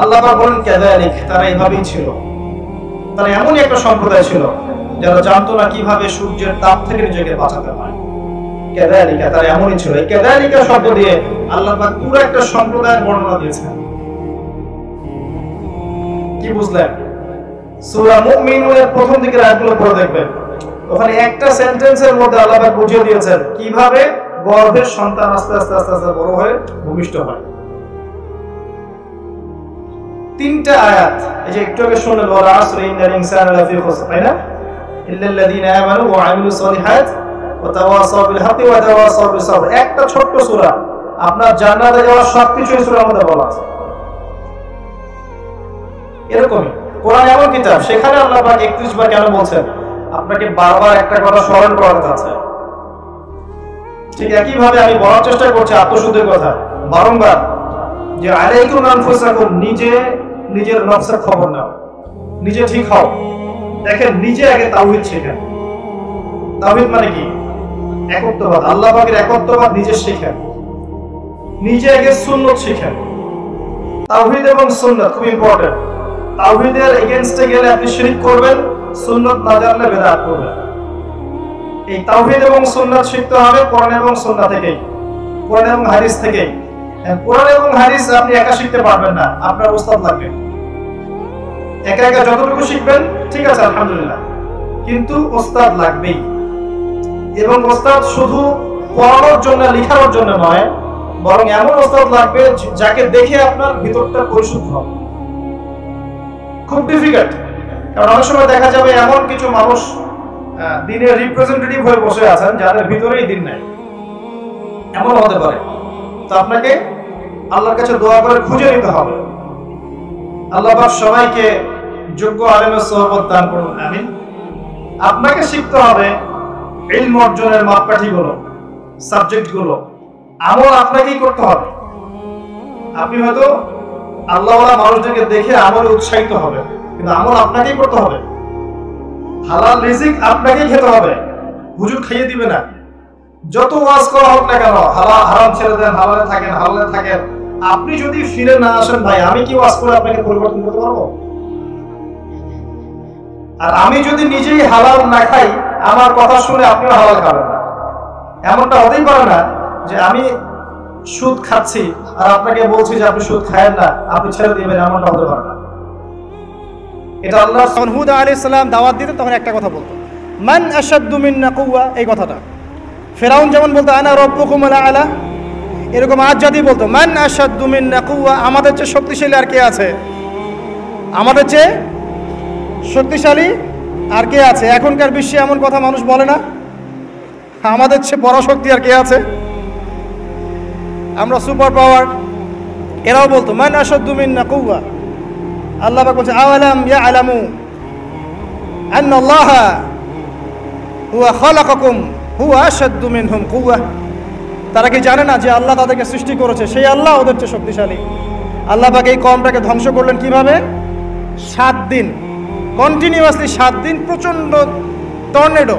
আল্লাহ পাক বলেন কাযালিক, তারা এইভাবেই ছিল, তারা এমনই একটা সম্প্রদায় ছিল যারা জানতো না কিভাবে সূর্যের তাপ থেকে নিজেকে বাঁচাতে হয়। কাযালিক, তারা এমনই ছিল। এই কাযালিক শব্দ দিয়ে আল্লাহ পাক পুরো একটা সম্প্রদায়ের বর্ণনা দিয়েছেন। কি বুঝলেন? সূরা মুমিনুনের প্রথম দিকের আয়াতগুলো পড়ে দেখবেন, ওখানে একটা সেন্টেন্সের মধ্যে আল্লাহ পাক বুঝিয়ে দিয়েছেন কিভাবে গর্ভের সন্তান আস্তে আস্তে আস্তে আস্তে বড় হয়ে ভূমিষ্ঠ হয়। তিনটা আয়াত, এই যে একটু আগে শুনলেন, ওয়াল আসরি ইন্নাল ইনসানা লাফি খুসর, তাই না? ইল্লাল্লাযীনা আমানু ওয়া আমিলুস সালিহাত ওয়া তাওয়াসাউ বিল হাক্কি ওয়া তাওয়াসাউ বিস সাবর। একটা ছোট্ট সূরা, আপনার জান্নাতে যাওয়ার সবকিছু এই সূরার মধ্যে বলা আছে। এরকমই কোরআন এমন কিতাব, সেখানে আল্লাহ পাক 31 বার কেন বলছেন? আপনাকে বারবার একটা কথা স্মরণ করাতে আছে। ঠিক একই ভাবে আমি বলার চেষ্টা করছি আত্মশুদ্ধির কথা বারংবার, যে আলাইকুম আনফুসাকুম, নিজের নফসের খবর নাও, নিজে ঠিক হও। দেখেন, নিজে আগে তাওহীদ শেখেন। তাওহীদ মানে কি? একত্ববাদ, আল্লাহ পাকের একত্ববাদ নিজে শেখেন। নিজে আগে সুন্নত শিখেন। তাওহীদ এবং সুন্নত খুব ইম্পর্টেন্ট। তাওহীদের এগেইনস্টে গেলে আপনি শিরক করবেন, সুন্নত না জানলে বিদআত করবেন। এই তাওহীদ এবং সুন্নাত শিখতে হবে কোরআন এবং সুন্নাহ থেকেই, কোরআন এবং হাদিস থেকেই। কোরআন এবং হাদিস আপনি একা শিখতে পারবেন না, আপনার উস্তাদ লাগবে। একা একা যতটুকু শিখবেন ঠিক আছে আলহামদুলিল্লাহ, কিন্তু উস্তাদ লাগবেই। এবং উস্তাদ শুধু পড়ানোর জন্য, লেখানোর জন্য নয়, বরং এমন উস্তাদ লাগবে যাকে দেখে আপনার ভিতরটা পরিশুদ্ধ হবে। খুব ডিফিকাল্ট, কারণ অনেক সময় দেখা যাবে এমন কিছু মানুষ দিনের রিপ্রেজেন্টেটিভ হয়ে বসে আছেন যাদের ভিতরেই দিন নাই, এমন হতে পারে। তো আপনাকে আল্লাহর কাছে দোয়া করে খুঁজে নিতে হবে। আল্লাহ পাক সবাইকে যোগ্য আলেমের সোহবত দান করুন, আমিন। আপনাকে শিখতে হবে ইলম অর্জনের মাপকাঠিগুলো, সাবজেক্টগুলো। আমল আপনাকেই করতে হবে। আপনি হয়তো আল্লাহওয়ালা মানুষদেরকে দেখে আমলে উৎসাহিত হবে, কিন্তু আমল আপনাকেই করতে হবে। হালাল রিজিক আপনাকেই খেতে হবে, হুজুর খাইয়ে দিবে না। যত ওয়াজ করা হোক না কেন, হালাল হারাম ছেড়ে দেন, হালালে থাকেন, হালালে থাকেন, আপনি যদি ফিরে না আসেন, ভাই আমি কি ওয়াজ করে আপনাকে পরিবর্তন করতে পারবো? আর আমি যদি নিজেই হালাল না খাই, আমার কথা শুনে আপনিও হালাল খাবেন না, এমনটা হতেই পারে না। যে আমি সুদ খাচ্ছি আর আপনাকে বলছি যে আপনি সুদ খায়েন না, আপনি ছেড়ে দিবেন, এমনটা হতে পারে না। এটা আল্লাহ হুদ আলাইহিস সালাম দাওয়াত দিতেন, তখন একটা কথা বলতো, মান আশাদ্দু মিন্না কুওয়া, এই কথাটা। ফেরাউন যেমন বলতো আনা রাব্বুকুমুল আ'লা, এরকম আজ জাতি বলতো মান আশাদ্দু মিন্না কুওয়া, আমাদের চেয়ে শক্তিশালী আর কে আছে, আমাদের চেয়ে শক্তিশালী আর কে আছে। এখনকার বিশ্বে এমন কথা মানুষ বলে না, আমাদের চেয়ে পরাশক্তি আর কে আছে, আমরা সুপার পাওয়ার। এরাও বলতো মান আশাদ্দু মিন্না কুওয়া। আল্লাহ পাক বলছে আওয়ালাম ইয়ালামু আন্নাল্লাহা হুয়া খালাকাকুম হুয়া আশাদ্দু মিনহুম কুওয়া, তারা কি জানে না যে আল্লাহ তাদেরকে সৃষ্টি করেছে, সেই আল্লাহ ওদের চেয়ে শক্তিশালী। আল্লাহ পাক এই কওমটাকে ধ্বংস করলেন কিভাবে? 7 দিন কন্টিনিউয়াসলি, 7 দিন প্রচণ্ড টর্নেডো,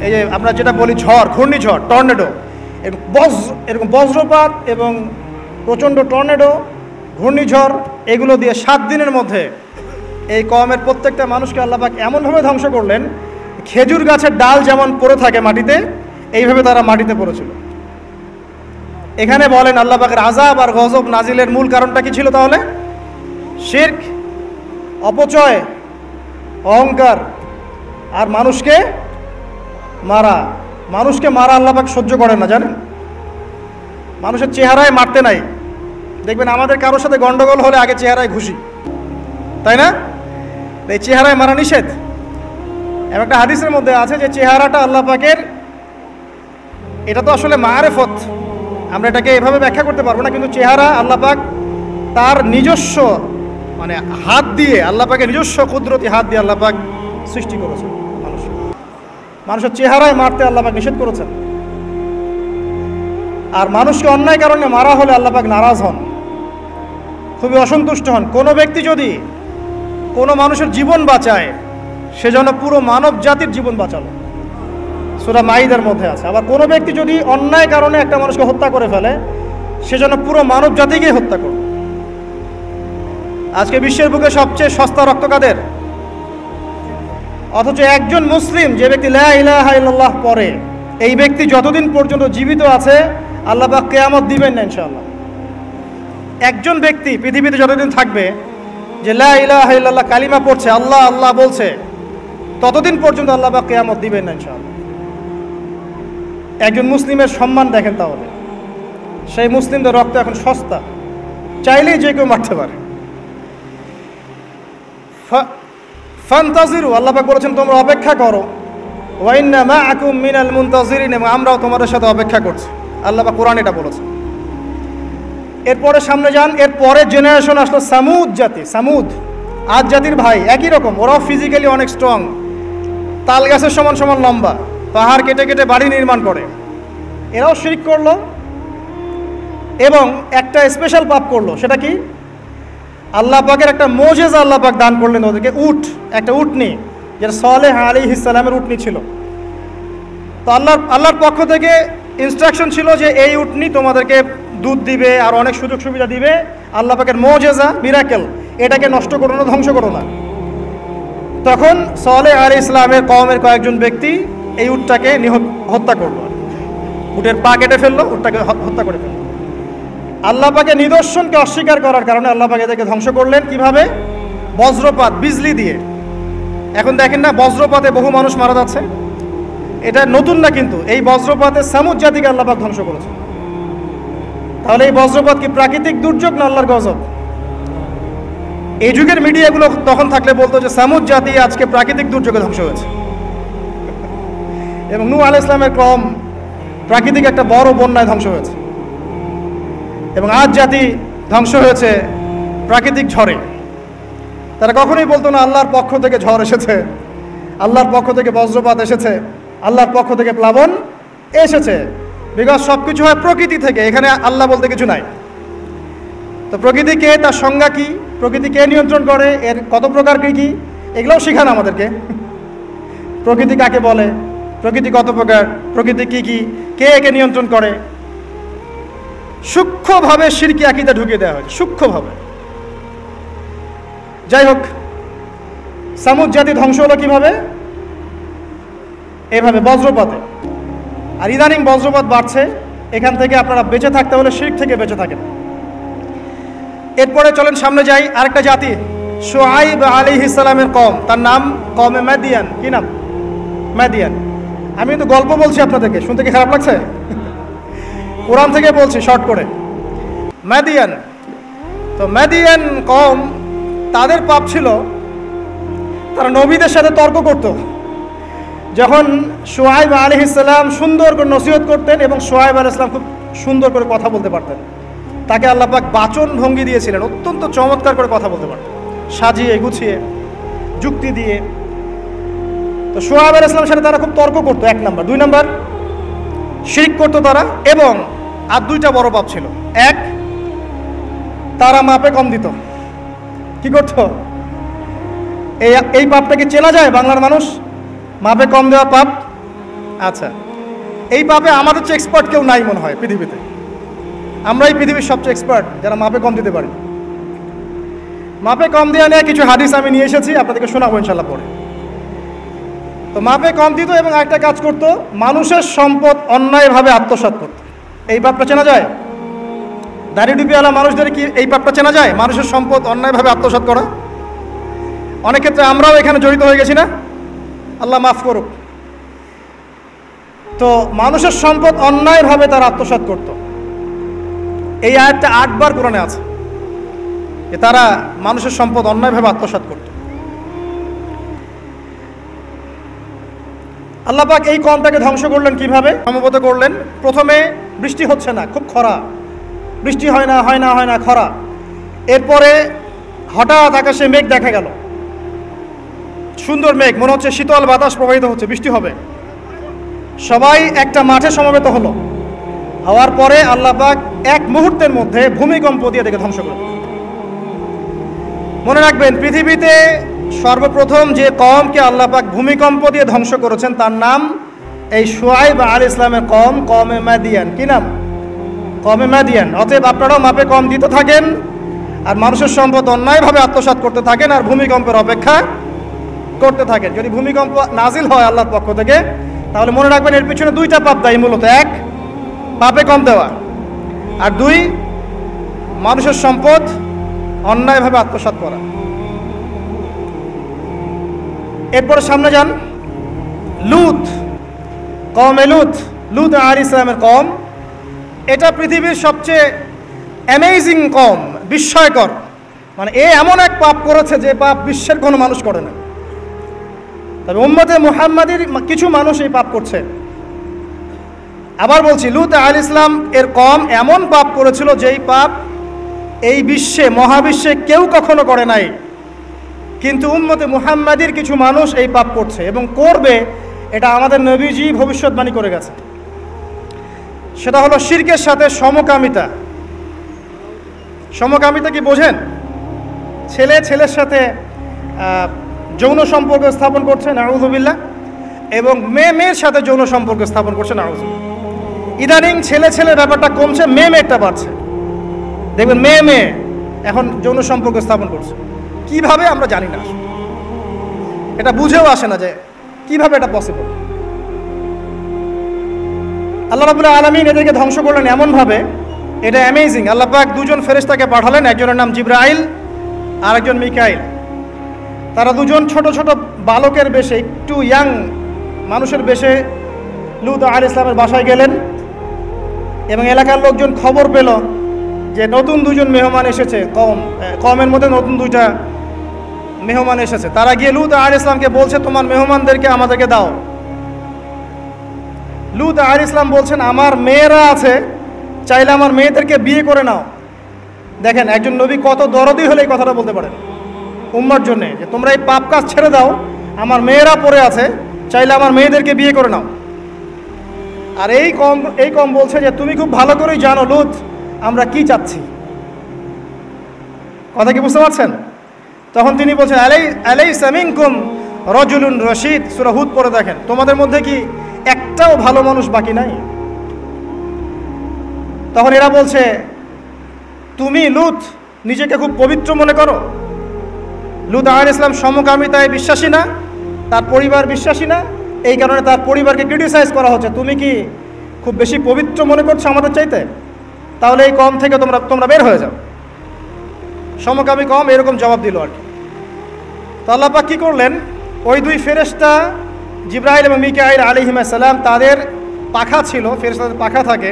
এই যে আমরা যেটা বলি ঝড়, ঘূর্ণিঝড়, টর্নেডো, এরকম বজ্রপাত এবং প্রচণ্ড টর্নেডো, ঘূর্ণিঝড়, এগুলো দিয়ে 7 দিনের মধ্যে এই কওমের প্রত্যেকটা মানুষকে আল্লাহ পাক এমনভাবে ধ্বংস করলেন, খেজুর গাছের ডাল যেমন পড়ে থাকে মাটিতে, এইভাবে তারা মাটিতে পড়েছিল। এখানে বলেন আল্লাহ পাকের আযাব আর গজব নাজিলের মূল কারণটা কি ছিল তাহলে? শিরক, অপচয়, অহংকার আর মানুষকে মারা। মানুষকে মারা আল্লাহ পাক সহ্য করেন না, জানেন? মানুষের চেহারায় মারতে নাই। দেখবেন আমাদের কারোর সাথে গন্ডগোল হলে আগে চেহারায় ঘুষি, তাই না? এই চেহারায় মারা নিষেধ। একটা হাদিসের মধ্যে আছে যে চেহারাটা আল্লাহ পাকের, এটা তো আসলে মারেফত, আমরা এটাকে এভাবে ব্যাখ্যা করতে পারবো না, কিন্তু চেহারা আল্লাহ পাক তার নিজস্ব মানে হাত দিয়ে, আল্লাহ পাকের নিজস্ব কুদরতি হাত দিয়ে আল্লাহ পাক সৃষ্টি করেছেন মানুষের চেহারায় মারতে আল্লাহ পাক নিষেধ করেছেন। আর মানুষকে অন্যায় কারণে মারা হলে আল্লাহ পাক নারাজ হন, খুবই অসন্তুষ্ট হন। কোনো ব্যক্তি যদি কোনো মানুষের জীবন বাঁচায়, সে যেন পুরো মানব জাতির জীবন বাঁচালো, সূরা মাইদার মধ্যে আছে। আবার কোনো ব্যক্তি যদি অন্যায় কারণে একটা মানুষকে হত্যা করে ফেলে, সে যেন পুরো মানব জাতিকেই হত্যা করবে। আজকে বিশ্বের বুকে সবচেয়ে সস্তা রক্ত কাদের? অথচ একজন মুসলিম, যে ব্যক্তি লা ইলাহা ইল্লাল্লাহ পড়ে, এই ব্যক্তি যতদিন পর্যন্ত জীবিত আছে আল্লাহ পাক কিয়ামত দিবেন না ইনশাআল্লাহ। একজন ব্যক্তি পৃথিবীতে যতদিন থাকবে, যে লা ইলাহা ইল্লাল্লাহ কালিমা পড়ছে, আল্লাহ আল্লাহ বলছে, ততদিন পর্যন্ত আল্লাহ পাক কিয়ামত দিবেন না ইনশাআল্লাহ। একজন মুসলিমের সম্মান দেখেন তাহলে। সেই মুসলিমদের রক্ত এখন সস্তা, চাইলেই যে কেউ মারতে পারে। ফান্তাজিরু, আল্লাহ পাক বলেছেন তোমরা অপেক্ষা করো, ওয়া ইন্না মাআকুম মিনাল মুনতাজিরিন, এবং আমরাও তোমাদের সাথে অপেক্ষা করছি। আল্লাহ পাক কোরআন এটা বলেছেন। এরপরে সামনে যান, এর পরের জেনারেশন আসলো সামুদ জাতি। সামুদ আদ জাতির ভাই, একই রকম, ওরাও ফিজিক্যালি অনেক স্ট্রং, তাল গাছের সমান সমান লম্বা, পাহাড় কেটে কেটে বাড়ি নির্মাণ করে। এরাও শিরক করলো এবং একটা স্পেশাল পাপ করলো। সেটা কি? আল্লাহ পাকের একটা মুজিজা আল্লাহ পাক দান করলেন ওদেরকে, উট, একটা উটনি, যেটা সালেহ আলাইহিস সালামের উটনি ছিল। তো আল্লাহর পক্ষ থেকে ইনস্ট্রাকশন ছিল যে এই উটনি তোমাদেরকে দুধ দিবে আর অনেক সুযোগ সুবিধা দিবে। আল্লাহ পাকের মুজিজা, মিরাকেল, এটাকে নষ্ট করো না, ধ্বংস করো না। তখন সালেহ আলাইহিস সালামের কওমের কয়েকজন ব্যক্তি এই উটটাকে হত্যা করলো, উটের পা কেটে ফেললো, উটটাকে হত্যা করে ফেললো। আল্লাহ পাকের নিদর্শনকে অস্বীকার করার কারণে আল্লাহ পাক এদেরকে ধ্বংস করলেন। কিভাবে? বজ্রপাত, বিজলি দিয়ে। এখন দেখেন না, বজ্রপাতে বহু মানুষ মারা যাচ্ছে, এটা নতুন না, কিন্তু এই বজ্রপাতে সামুদ জাতিকে আল্লাহ পাক ধ্বংস করেছে। তাহলে এই বজ্রপাত কি প্রাকৃতিক দুর্যোগ না আল্লাহর গজব? এই যুগের মিডিয়াগুলো তখন থাকলে বলতো যে সামুদ জাতি আজকে প্রাকৃতিক দুর্যোগে ধ্বংস হয়েছে, এবং নূহ আলাইহিস সালামের কওম প্রাকৃতিক একটা বড় বন্যায় ধ্বংস হয়েছে, এবং আজ জাতি ধ্বংস হয়েছে প্রাকৃতিক ঝড়ে। তারা কখনোই বলতো না আল্লাহর পক্ষ থেকে ঝড় এসেছে, আল্লাহর পক্ষ থেকে বজ্রপাত এসেছে, আল্লাহর পক্ষ থেকে প্লাবন এসেছে। বিকজ সব কিছু হয় প্রকৃতি থেকে, এখানে আল্লাহ বলতে কিছু নাই। তো প্রকৃতি কে, তার সংজ্ঞা কি, প্রকৃতি কে নিয়ন্ত্রণ করে, এর কত প্রকার কী কী, এগুলোও শেখান আমাদেরকে। প্রকৃতি কাকে বলে, প্রকৃতি কত প্রকার, প্রকৃতি কী কী, কে একে নিয়ন্ত্রণ করে, সূক্ষ্মভাবে শিরকি আকীদা ঢুকিয়ে দেওয়া হয়েছে, সূক্ষ্মভাবে। যাই হোক, সামুদ জাতি ধ্বংস হলো কিভাবে? এভাবে বজ্রপাতে। আর ইদানিং বজ্রপাত বাড়ছে, এখান থেকে আপনারা বেঁচে থাকতে হলে শিরক থেকে বেঁচে থাকেন। এরপরে চলেন সামনে যাই, আরেকটা জাতি শুআইব আলাইহিস সালামের কওম, তার নাম কওমে মাদিয়ান। কি নাম? মাদিয়ান। আমি তো গল্প বলছি আপনাদেরকে, শুনতে কি খারাপ লাগছে? কোরআন থেকে বলছি শর্ট করে। মাদিয়ান, তো মাদিয়ান কওম, তাদের পাপ ছিল তারা নবীদের সাথে তর্ক করত। যখন শুআইব আলাইহিস সালাম সুন্দর করে নসিহত করতেন এবং শুআইব আলাইহিস সালাম খুব সুন্দর করে কথা বলতে পারতেন, তাকে আল্লাহ পাক বাচন ভঙ্গি দিয়েছিলেন, অত্যন্ত চমৎকার করে কথা বলতে পারতেন, সাজিয়ে গুছিয়ে যুক্তি দিয়ে। তো শুআইব আলাইহিস সালামের সাথে তারা খুব তর্ক করতো, 1 নাম্বার। 2 নাম্বার, শিরক করতো তারা। এবং আর 2টা বড় পাপ ছিল। 1, তারা মাপে কম দিত। কি করতো? এই পাপটা কি চেনা যায় বাংলার মানুষ? মাপে কম দেওয়া পাপ। আচ্ছা, এই পাপে আমাদের চেয়ে এক্সপার্ট কেউ নাই মনে হয় পৃথিবীতে। আমরাই পৃথিবীর সবচেয়ে এক্সপার্ট যারা মাপে কম দিতে পারি। মাপে কম দেওয়া নিয়ে কিছু হাদিস আমি নিয়ে এসেছি, আপনাদেরকে শোনাবো ইনশাল্লাহ পরে। তো মাপে কম দিত এবং একটা কাজ করত, মানুষের সম্পদ অন্যায়ভাবে আত্মসাৎ করত। এই পাপটা চেনা যায়? দাড়ি টুপিওয়ালা মানুষদের কি এই পাপটা চেনা যায়? মানুষের সম্পদ অন্যায়ভাবে আত্মসাৎ করা। অনেক ক্ষেত্রে আমরাও এখানে জড়িত হয়ে গেছি না? আল্লাহ মাফ করুক। তো মানুষের সম্পদ অন্যায়ভাবে তারা আত্মসাৎ করত। এই আয়াতটা 8 বার কোরআনে আছে যে তারা মানুষের সম্পদ অন্যায়ভাবে আত্মসাৎ করত। আল্লাহ পাক এই কওমটাকে ধ্বংস করলেন কিভাবে? সম্ভবত করলেন, প্রথমে বৃষ্টি হচ্ছে না, খুব খরা, বৃষ্টি হয় না খরা। এরপরে হঠাৎ আকাশে মেঘ দেখা গেল, সুন্দর মেঘ, মনে হচ্ছে শীতল বাতাস প্রবাহিত হচ্ছে, বৃষ্টি হবে। সবাই একটা মাঠে সমবেত হলো। হওয়ার পরে আল্লাহ পাক 1 মুহূর্তের মধ্যে ভূমিকম্প দিয়ে দেখে ধ্বংস করলেন। মনে রাখবেন, পৃথিবীতে সর্বপ্রথম যে কওমকে আল্লাহ পাক ভূমিকম্প দিয়ে ধ্বংস করেছেন তার নাম এই শুআইব আলাইহিস সালামের কওম, কওমে মাদিয়ান। কি নাম? কওমে মাদিয়ান। অতএব আপনারাও মাপে কম দিতে থাকেন, আর মানুষের সম্পদ অন্যায়ভাবে আত্মসাৎ করতে থাকেন, আর ভূমিকম্পের অপেক্ষা করতে থাকেন। যদি ভূমিকম্প নাজিল হয় আল্লাহর পক্ষ থেকে, তাহলে মনে রাখবেন এর পিছনে 2টা পাপ দায়ী মূলত। 1, পাপে কম দেওয়া, আর 2, মানুষের সম্পদ অন্যায়ভাবে আত্মসাৎ করা। এরপরে সামনে যান, লুত, কওমে লুত, লুত আলাইহিস সালামের কওম। এটা পৃথিবীর সবচেয়ে অ্যামেজিং কওম, বিস্ময়কর। মানে এমন এক পাপ করেছে যে পাপ বিশ্বের কোনো মানুষ করে না। তবে উম্মতে মুহাম্মাদির কিছু মানুষ এই পাপ করছে। আবার বলছি, লুত আলাইহিস সালাম এর কওম এমন পাপ করেছিল যেই পাপ এই বিশ্বে, মহাবিশ্বে কেউ কখনো করে নাই। কিন্তু উম্মতে মুহাম্মাদির কিছু মানুষ এই পাপ করছে এবং করবে, এটা আমাদের নবীজি ভবিষ্যৎবাণী করে গেছে। সেটা হলো শিরকের সাথে সমকামিতা। সমকামিতা কি বোঝেন? ছেলে ছেলের সাথে যৌন সম্পর্ক স্থাপন করছে, নাউযুবিল্লাহ, এবং মেয়ে মেয়ের সাথে যৌন সম্পর্ক স্থাপন করছে, নাউযুবিল্লাহ। ইদানিং ছেলে ছেলে ব্যাপারটা কমছে, মেয়ে মেয়েটা বাড়ছে। দেখবেন মেয়ে মেয়ে এখন যৌন সম্পর্ক স্থাপন করছে। কিভাবে আমরা জানি না, এটা বুঝেও আসে না যে কিভাবে এটা পসিবল। আল্লাহ রাব্বুল আলামিন এদেরকে ধ্বংস করলেন এমনভাবে, এটা অ্যামেজিং। আল্লাহ পাক 2জন ফেরেশতাকে পাঠালেন, একজনের নাম জিবরাইল আর একজন মিকাইল। তারা 2জন ছোট ছোট বালকের বেশে, একটু ইয়াং মানুষের বেশে লূত আলাইহিস সালামের বাসায় গেলেন এবং এলাকার লোকজন খবর পেল যে নতুন 2জন মেহমান এসেছে, কওমের মধ্যে নতুন 2টা মেহমান এসেছে। তারা গিয়ে লূত আলাইহিস সালামকে বলছে, তোমার মেহমানদেরকে আমাদেরকে দাও। লূত আলাইহিস সালাম বলছেন, আমার মেয়েরা আছে, চাইলে আমার মেয়েদেরকে বিয়ে করে নাও। দেখেন একজন নবী কত দরদি হলে এই কথাটা বলতে পারেন উম্মার জন্য, যে তোমরা এই পাপ কাজ ছেড়ে দাও, আমার মেয়েরা পড়ে আছে, চাইলে আমার মেয়েদেরকে বিয়ে করে নাও। আর এই কম বলছে যে তুমি খুব ভালো করেই জানো লূত আমরা কি চাচ্ছি। কথা কি বুঝতে পারছেন? তখন তিনি বলছেন, আলাইসা মিনকুম রাজুলুন রশিদ। সূরা হুদ পড়ে দেখেন, তোমাদের মধ্যে কি একটাও ভালো মানুষ বাকি নাই? তখন এরা বলছে, তুমি লূত নিজেকে খুব পবিত্র মনে করো? লূত আলাইহিস সালাম সমকামিতায় বিশ্বাসী না, তার পরিবার বিশ্বাসী না, এই কারণে তার পরিবারকে ক্রিটিসাইজ করা হচ্ছে, তুমি কি খুব বেশি পবিত্র মনে করছো আমাদের চাইতে, তাহলে এই কম থেকে তোমরা বের হয়ে যাও। সমকামী কম এরকম জবাব দিল আর কি। তো আল্লাহ পাক কী করলেন, ওই দুই ফেরেশতা জিবরাইল এবং মিকাইল আলাইহিস সালাম, তাদের পাখা ছিল, ফেরেশতাদের পাখা থাকে,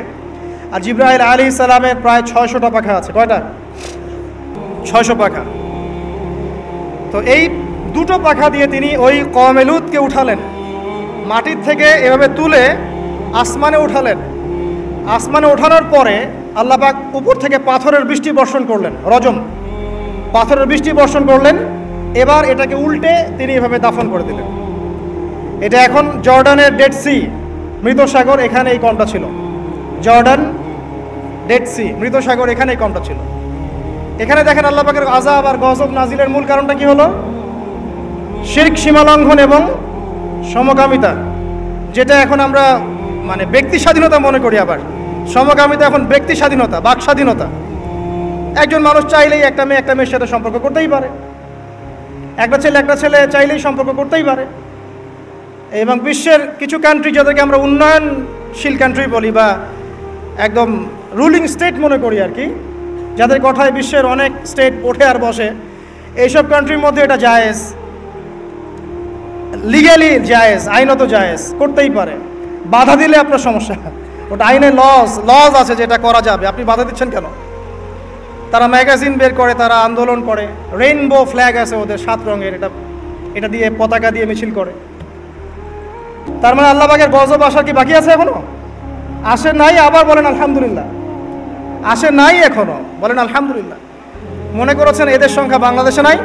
আর জিবরাইল আলাইহিস সালামের প্রায় 600টা পাখা আছে। কয়টা? 600 পাখা। তো এই দুটো পাখা দিয়ে তিনি ওই কওমে লূতকে উঠালেন, মাটির থেকে এভাবে তুলে আসমানে উঠালেন। আসমানে ওঠানোর পরে আল্লাহ পাক উপর থেকে পাথরের বৃষ্টি বর্ষণ করলেন, রজম পাথরের বৃষ্টি বর্ষণ করলেন। এবার এটাকে উল্টে তিনি এভাবে দাফন করে দিলেন। এটা এখন জর্ডানের ডেড সি, মৃত সাগর, এখানে এই কমটা ছিল। জর্ডান ডেড সি, মৃত সাগর, এখানে এই কমটা ছিল। এখানে দেখেন আল্লাহ পাকের আযাব আর গজব নাজিলের মূল কারণটা কি হলো? শিরক, সীমালঙ্ঘন এবং সমকামিতা, যেটা এখন আমরা মানে ব্যক্তি স্বাধীনতা মনে করি। আবার সমকামিতা এখন ব্যক্তি স্বাধীনতা, বাক স্বাধীনতা। একজন মানুষ চাইলেই একটা মেয়ের সাথে সম্পর্ক করতেই পারে, একটা ছেলে চাইলেই সম্পর্ক করতেই পারে। এবং বিশ্বের কিছু কান্ট্রি, যাদেরকে আমরা উন্নয়নশীল কান্ট্রি বলি বা একদম রুলিং স্টেট মনে করি আর কি, যাদের কথায় বিশ্বের অনেক স্টেট ওঠে আর বসে, এইসব কান্ট্রির মধ্যে এটা জায়েজ, লিগ্যালি জায়েজ, আইনত জায়েজ, করতেই পারে। বাধা দিলে আপনার সমস্যা, ওটা আইনে লজ আছে যেটা করা যাবে, আপনি বাধা দিচ্ছেন কেন? তারা ম্যাগাজিন বের করে, তারা আন্দোলন করে, রেইনবো ফ্ল্যাগ আছে ওদের 7 রঙের, এটা দিয়ে পতাকা দিয়ে মিছিল করে। তার মানে আল্লাহ পাকের গজব আসার কি বাকি আছে এখনো? আসে নাই, আবার বলেন আলহামদুলিল্লাহ। আসে নাই এখনো, বলেন আলহামদুলিল্লাহ। মনে করেছেন এদের সংখ্যা বাংলাদেশে নাই?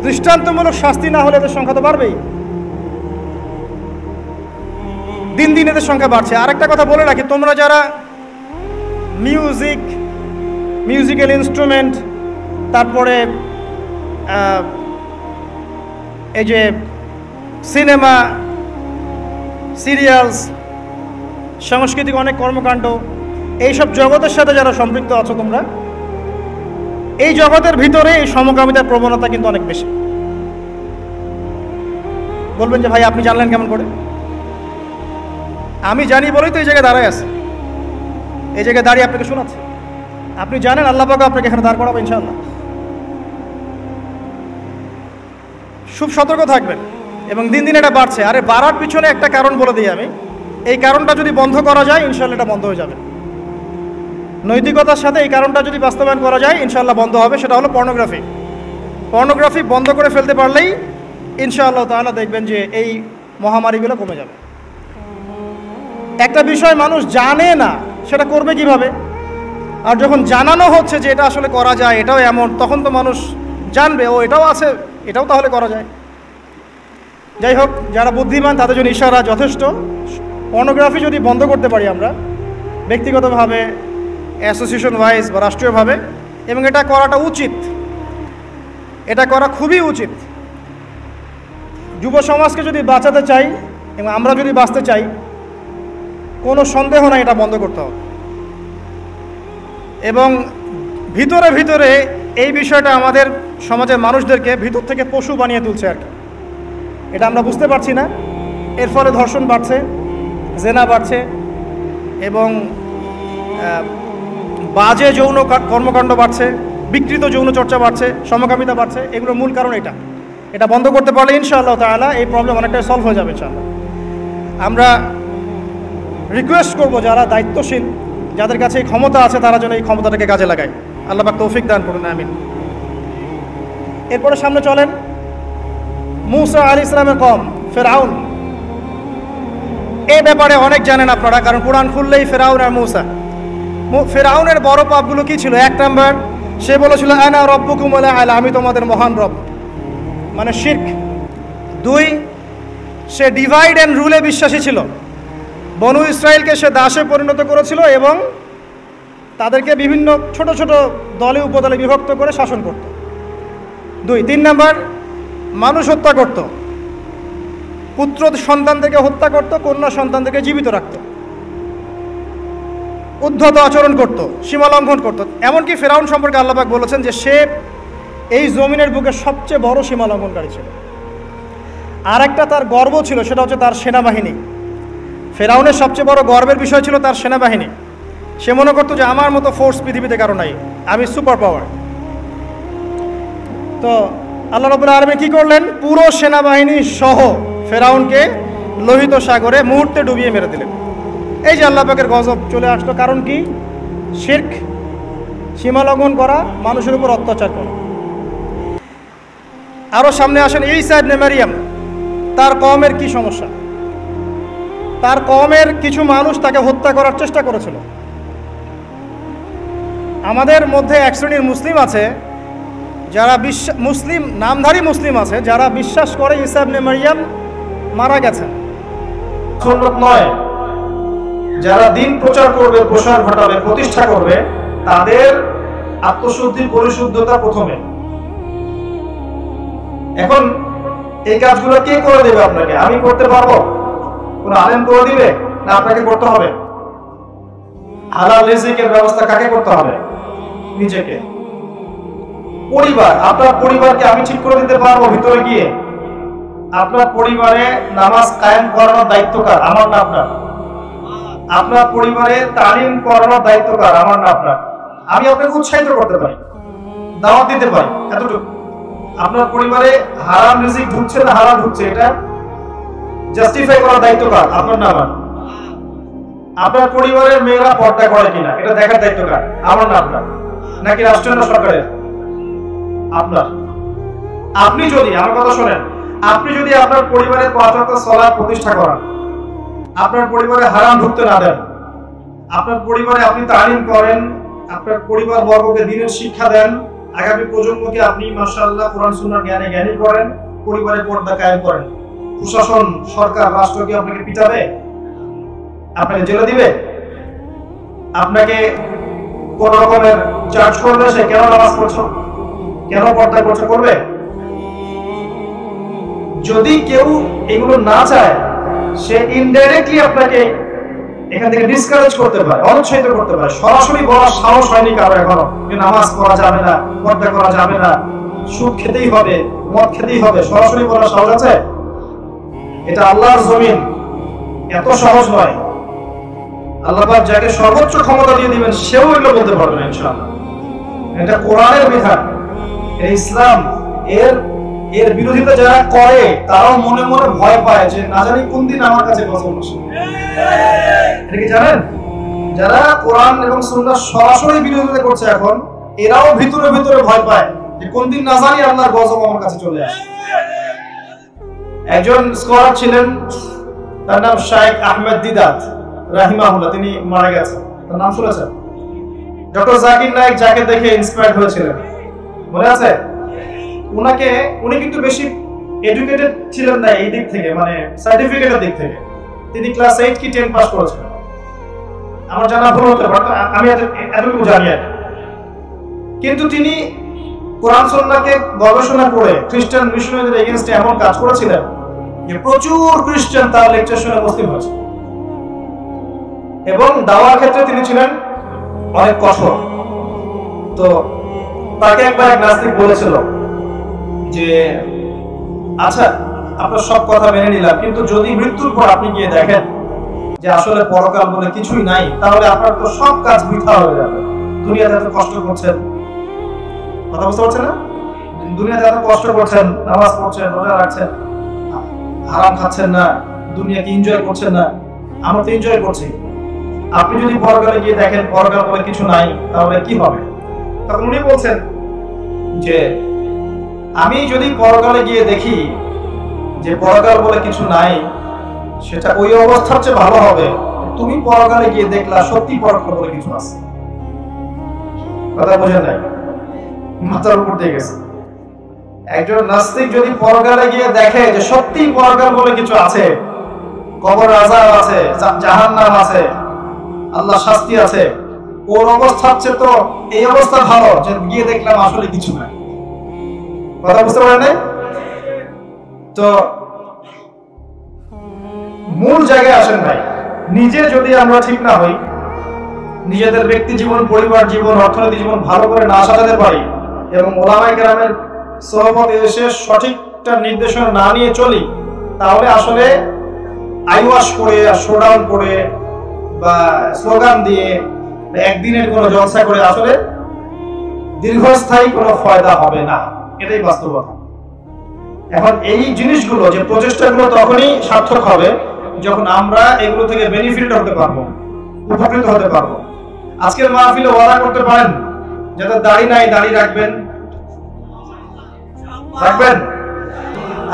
দৃষ্টান্তমূলক শাস্তি না হলে এদের সংখ্যা তো বাড়বেই। দিন দিন এদের সংখ্যা বাড়ছে। আরেকটা কথা বলে রাখি, তোমরা যারা মিউজিক্যাল ইনস্ট্রুমেন্ট, তারপরে এই যে সিনেমা, সিরিয়ালস, সাংস্কৃতিক অনেক কর্মকাণ্ড, এইসব জগতের সাথে যারা সম্পৃক্ত আছো তোমরা, এই জগতের ভিতরে এই সমকামিতার প্রবণতা কিন্তু অনেক বেশি। বলবেন যে ভাই আপনি জানলেন কেমন করে? আমি জানি বলেই তো এই জায়গায় দাঁড়ায় আছে, এই জায়গায় দাঁড়িয়ে আপনাকে শোনাচ্ছে। আপনি জানেন, আল্লাহ পাক আপনাকে এখানে দাঁড় করাবো ইনশাআল্লাহ। খুব সতর্ক থাকবেন। এবং দিন দিন এটা বাড়ছে। আরে বাড়ার পিছনে একটা কারণ বলে দিই আমি, এই কারণটা যদি বন্ধ করা যায় ইনশাআল্লাহ এটা বন্ধ হয়ে যাবে। নৈতিকতার সাথে এই কারণটা যদি বাস্তবায়ন করা যায় ইনশাআল্লাহ বন্ধ হবে। সেটা হলো পর্নোগ্রাফি বন্ধ করে ফেলতে পারলেই ইনশাআল্লাহ তাআলা দেখবেন যে এই মহামারীগুলো কমে যাবে। একটা বিষয় মানুষ জানে না, সেটা করবে কিভাবে? আর যখন জানানো হচ্ছে যে এটা আসলে করা যায়, এটাও এমন, তখন তো মানুষ জানবে ও এটাও আছে, এটাও তাহলে করা যায়। যাই হোক, যারা বুদ্ধিমান তাদের জন্য ইশারা যথেষ্ট। পর্নোগ্রাফি যদি বন্ধ করতে পারি আমরা ব্যক্তিগতভাবে, অ্যাসোসিয়েশন ওয়াইজ বা রাষ্ট্রীয়ভাবে, এবং এটা করাটা উচিত, এটা করা খুবই উচিত। যুব সমাজকে যদি বাঁচাতে চাই এবং আমরা যদি বাঁচতে চাই, কোনো সন্দেহ নাই এটা বন্ধ করতে হবে। এবং ভিতরে ভিতরে এই বিষয়টা আমাদের সমাজের মানুষদেরকে ভিতর থেকে পশু বানিয়ে তুলছে আর কি। এটা আমরা বুঝতে পারছি না। এর ফলে ধর্ষণ বাড়ছে, জেনা বাড়ছে, এবং বাজে যৌন কর্মকাণ্ড বাড়ছে, বিকৃত যৌন চর্চা বাড়ছে, সমকামিতা বাড়ছে। এগুলোর মূল কারণ এটা বন্ধ করতে পারলে ইনশাআল্লাহ তাআলা এই প্রবলেম অনেকটাই সলভ হয়ে যাবে ইনশাআল্লাহ। আমরা রিকোয়েস্ট করব যারা দায়িত্বশীল, যাদের কাছে এই ক্ষমতা আছে, তারা যেন এই ক্ষমতাটাকে কাজে লাগায়। আল্লাহ পাক তৌফিক দান করুন, আমিন। এরপরে সামনে চলেন মূসা আলাইহিস সালামের কওম ফিরআউন। এই ব্যাপারে অনেক জানেন আপনারা, কারণ কোরআন খুললেই ফিরআউন আর মূসা। ফিরআউনের বড় পাপগুলো কি ছিল? 1 নাম্বার, সে বলেছিল আনা রব্বুকুমুল আ'লা, আমি তোমাদের মহান রব, মানে শিরক। 2, সে ডিভাইড অ্যান্ড রুলে বিশ্বাসী ছিল। বনু ইসরায়েলকে সে দাসে পরিণত করেছিল এবং তাদেরকে বিভিন্ন ছোট ছোট দলে উপদলে বিভক্ত করে শাসন করত। 2, 3 নাম্বার, মানুষ হত্যা করত, পুত্র সন্তানদেরকে হত্যা করত, কন্যা সন্তানদেরকে জীবিত রাখত, উদ্ধত আচরণ করত, সীমালঙ্ঘন করত। এমনকি ফিরআউন সম্পর্কে আল্লাহ পাক বলেছেন যে সে এই জমিনের বুকে সবচেয়ে বড় সীমালঙ্ঘনকারী ছিল। আর একটা তার গর্ব ছিল, সেটা হচ্ছে তার সেনাবাহিনী। ফেরাউনের সবচেয়ে বড় গর্বের বিষয় ছিল তার সেনাবাহিনী। সে মনে করতো যে আমার মতো ফোর্স পৃথিবীতে কারো নাই, আমি সুপার পাওয়ার। তো আল্লাহ রাব্বুল আলামিন কি করলেন? পুরো সেনাবাহিনী সহ ফেরাউনকে লোহিত সাগরে মুহূর্তে ডুবিয়ে মেরে দিলেন। এই যে আল্লাহ পাকের গজব চলে আসলো, কারণ কি? শিরক, সীমা লঙ্ঘন করা, মানুষের উপর অত্যাচার করা। আরও সামনে আসেন ঈসা ইবনে মারইয়াম। তার কওমের কি সমস্যা? তার কওমের কিছু মানুষ তাকে হত্যা করার চেষ্টা করেছিল। আমাদের মধ্যে এক শ্রেণীর মুসলিম আছে যারা মুসলিম, নামধারী মুসলিম আছে যারা বিশ্বাস করে ঈসা ইবনে মারইয়াম মারা গেছেন। সুন্নাত নয়, যারা দিন প্রচার করবে, প্রসার ঘটাবে, প্রতিষ্ঠা করবে, তাদের আত্মশুদ্ধি, পরিশুদ্ধতা প্রথমে। এখন এই কাজগুলো কে করে দেবে আপনাকে? আমি করতে পারবো? কোন আলেম করে দিবে? না আপনাকে করতে হবে? হালাল রিজিকের ব্যবস্থা কাকে করতে হবে? নিজেকে। পরিবার, আপনার পরিবারকে আমি ঠিক করে দিতে পারবো ভিতরে গিয়ে? আপনার পরিবারে নামাজ কায়েম করানোর দায়িত্ব কার? আমার না আপনার? আপনার পরিবারে তালিম করানোর দায়িত্ব কার? আমার না আপনার? আমি আপনাকে উৎসাহিত করতে পারি, দাওয়াত দিতে পারি, এতটুকু। আপনার পরিবারে হারাম রিজিক ঢুকছে না হারাম ঢুকছে, এটা জাস্টিফাই করার দায়িত্ব কার? আপনার না আমার? আপনার পরিবারের মেয়েরা পর্দা করে কিনা, এটা দেখার দায়িত্ব কার? আমার না আপনার? নাকি রাষ্ট্রীয় না সরকারের? আপনার। আপনি যদি, আমার কথা শোনেন, আপনি যদি আপনার পরিবারের ৫ ওয়াক্ত সালাত প্রতিষ্ঠা করান, আপনার পরিবারে হারাম ঢুকতে না দেন, আপনার পরিবারে আপনি তালিম করেন, আপনার পরিবার বর্গকে দ্বীনের শিক্ষা দেন, আগামী প্রজন্মকে আপনি মাশাআল্লাহ কোরআন সুন্নাহর জ্ঞানে জ্ঞানী করেন, পরিবারে পর্দা কায়েম করেন, প্রশাসন, সরকার, রাষ্ট্র কি আপনাকে পিটাবে? আপনাকে জেলে দিবে? আপনাকে কোন রকমের চার্জ করবে? সে কেন নামাজ পড়ছো, কেন পর্দা করছো, করবে? যদি কেউ এগুলো না চায়, সে ইনডাইরেক্টলি আপনাকে এখান থেকে ডিসকারেজ করতে পারে, অনুৎসাহিত করতে পারে। সরাসরি বলার সাহস হয়নি কারো এখনো যে নামাজ পড়া যাবে না, পর্দা করা যাবে না, সুদ খেতেই হবে, মদ খেতেই হবে, সরাসরি বলার সাহস আছে? এটা আল্লাহর জমিন, এত সহজ নয়। আল্লাহ পাক যাকে সর্বোচ্চ ক্ষমতা দিয়ে দিবেন সেও এগুলো বলতে পারবে না ইনশাআল্লাহ। এটা কোরআনের বিধান, এটা ইসলাম। এর বিরোধিতা যারা করে তারাও মনে মনে ভয় পায় যে না জানি কোন দিন আমার কাছে গজব আসে। এটা কি জানেন? যারা কোরআন এবং সুন্নাহ সরাসরি বিরোধিতা করছে এখন, এরাও ভিতরে ভিতরে ভয় পায় যে কোন দিন না জানি আল্লাহর গজব আমার কাছে চলে আসে। একজন স্কলার ছিলেন, তার নাম শাইখ আহমেদ দিদাত রাহিমাহুল্লাহ, তিনি মারা গেছেন। তার নাম শুনেছেন? ডক্টর জাকির নায়েক, যাকে দেখে ইন্সপায়ার্ড হয়েছিলেন, মনে আছে? উনি কিন্তু বেশি এডুকেটেড ছিলেন না এই দিক থেকে, মানে সার্টিফিকেটের দিক থেকে। তিনি ক্লাস 8 কি 10 পাস করেছেন, আমার জানা ভুল হতে পারে, আমি এতটুকু জানি আর। কিন্তু তিনি কোরআন সুন্নাহকে গবেষণা করে খ্রিস্টান মিশনারিদের এগেইনস্টে এমন কাজ করেছিলেন যে প্রচুর খ্রিস্টান তার লেকচার শুনে মুসলিম হয়েছে। এবং দাওয়ার ক্ষেত্রে তিনি ছিলেন অনেক কঠোর। তো তাকে একবার এক নাস্তিক বলেছিল যে আচ্ছা, আপনার সব কথা মেনে নিলাম, কিন্তু যদি মৃত্যুর পর আপনি গিয়ে দেখেন যে আসলে পরকাল বলে কিছুই নাই, তাহলে আপনার তো সব কাজ বৃথা হয়ে যাবে। দুনিয়াতে এত কষ্ট করছেন, কথা বুঝতে পারছেন না? দুনিয়াতে এত কষ্ট করছেন, নামাজ পড়ছেন, রোজা রাখছেন, হারাম খাচ্ছেন না, দুনিয়াকে এনজয় করছেন না, আমরা তো এনজয় করছি। আপনি যদি পরকালে গিয়ে দেখেন পরকাল বলে কিছু নাই, তাহলে কি হবে? তখন উনি বলছেন যে আমি যদি পরকালে গিয়ে দেখি যে পরকাল বলে কিছু নাই, সেটা ওই অবস্থার চেয়ে ভালো হবে তুমি পরকালে গিয়ে দেখলা সত্যি পরকাল বলে কিছু আছে। কথা বোঝেন নাই? মাথার উপর দিয়ে গেছে। একজন নাস্তিক যদি পরকালে গিয়ে দেখে যে সত্যি পরকাল বলে কিছু আছে, কবর আযাব আছে, জাহান্নাম আছে, আল্লাহ শাস্তি আছে, ওর অবস্থার চেয়ে তো এই অবস্থা ভালো যে গিয়ে দেখলাম আসলে কিছু নাই। কথা বুঝতে পারেন? তো মূল জায়গায় আসেন ভাই। নিজে যদি আমরা ঠিক না হই, নিজেদের ব্যক্তি জীবন, পরিবার জীবন, অর্থনৈতিক জীবন ভালো করে না সাজাতে পারি এবং ওলামায়ে কেরামের সোহবতে এসে সঠিকটা নির্দেশনা না নিয়ে চলি, তাহলে আসলে আইওয়াশ করে শোডাউন করে বা স্লোগান দিয়ে একদিনের কোনো জলসা করে আসলে দীর্ঘস্থায়ী কোনো ফায়দা হবে না, এটাই বাস্তবতা। এখন এই জিনিসগুলো যে প্রচেষ্টাগুলো তখনই সার্থক হবে যখন আমরা এগুলো থেকে বেনিফিট হতে পারবো, উপকৃত হতে পারবো। আজকের মাহফিলে ওয়াদা করতে পারেন যাদের দাড়ি নাই দাড়ি রাখবেন, রাখবেন।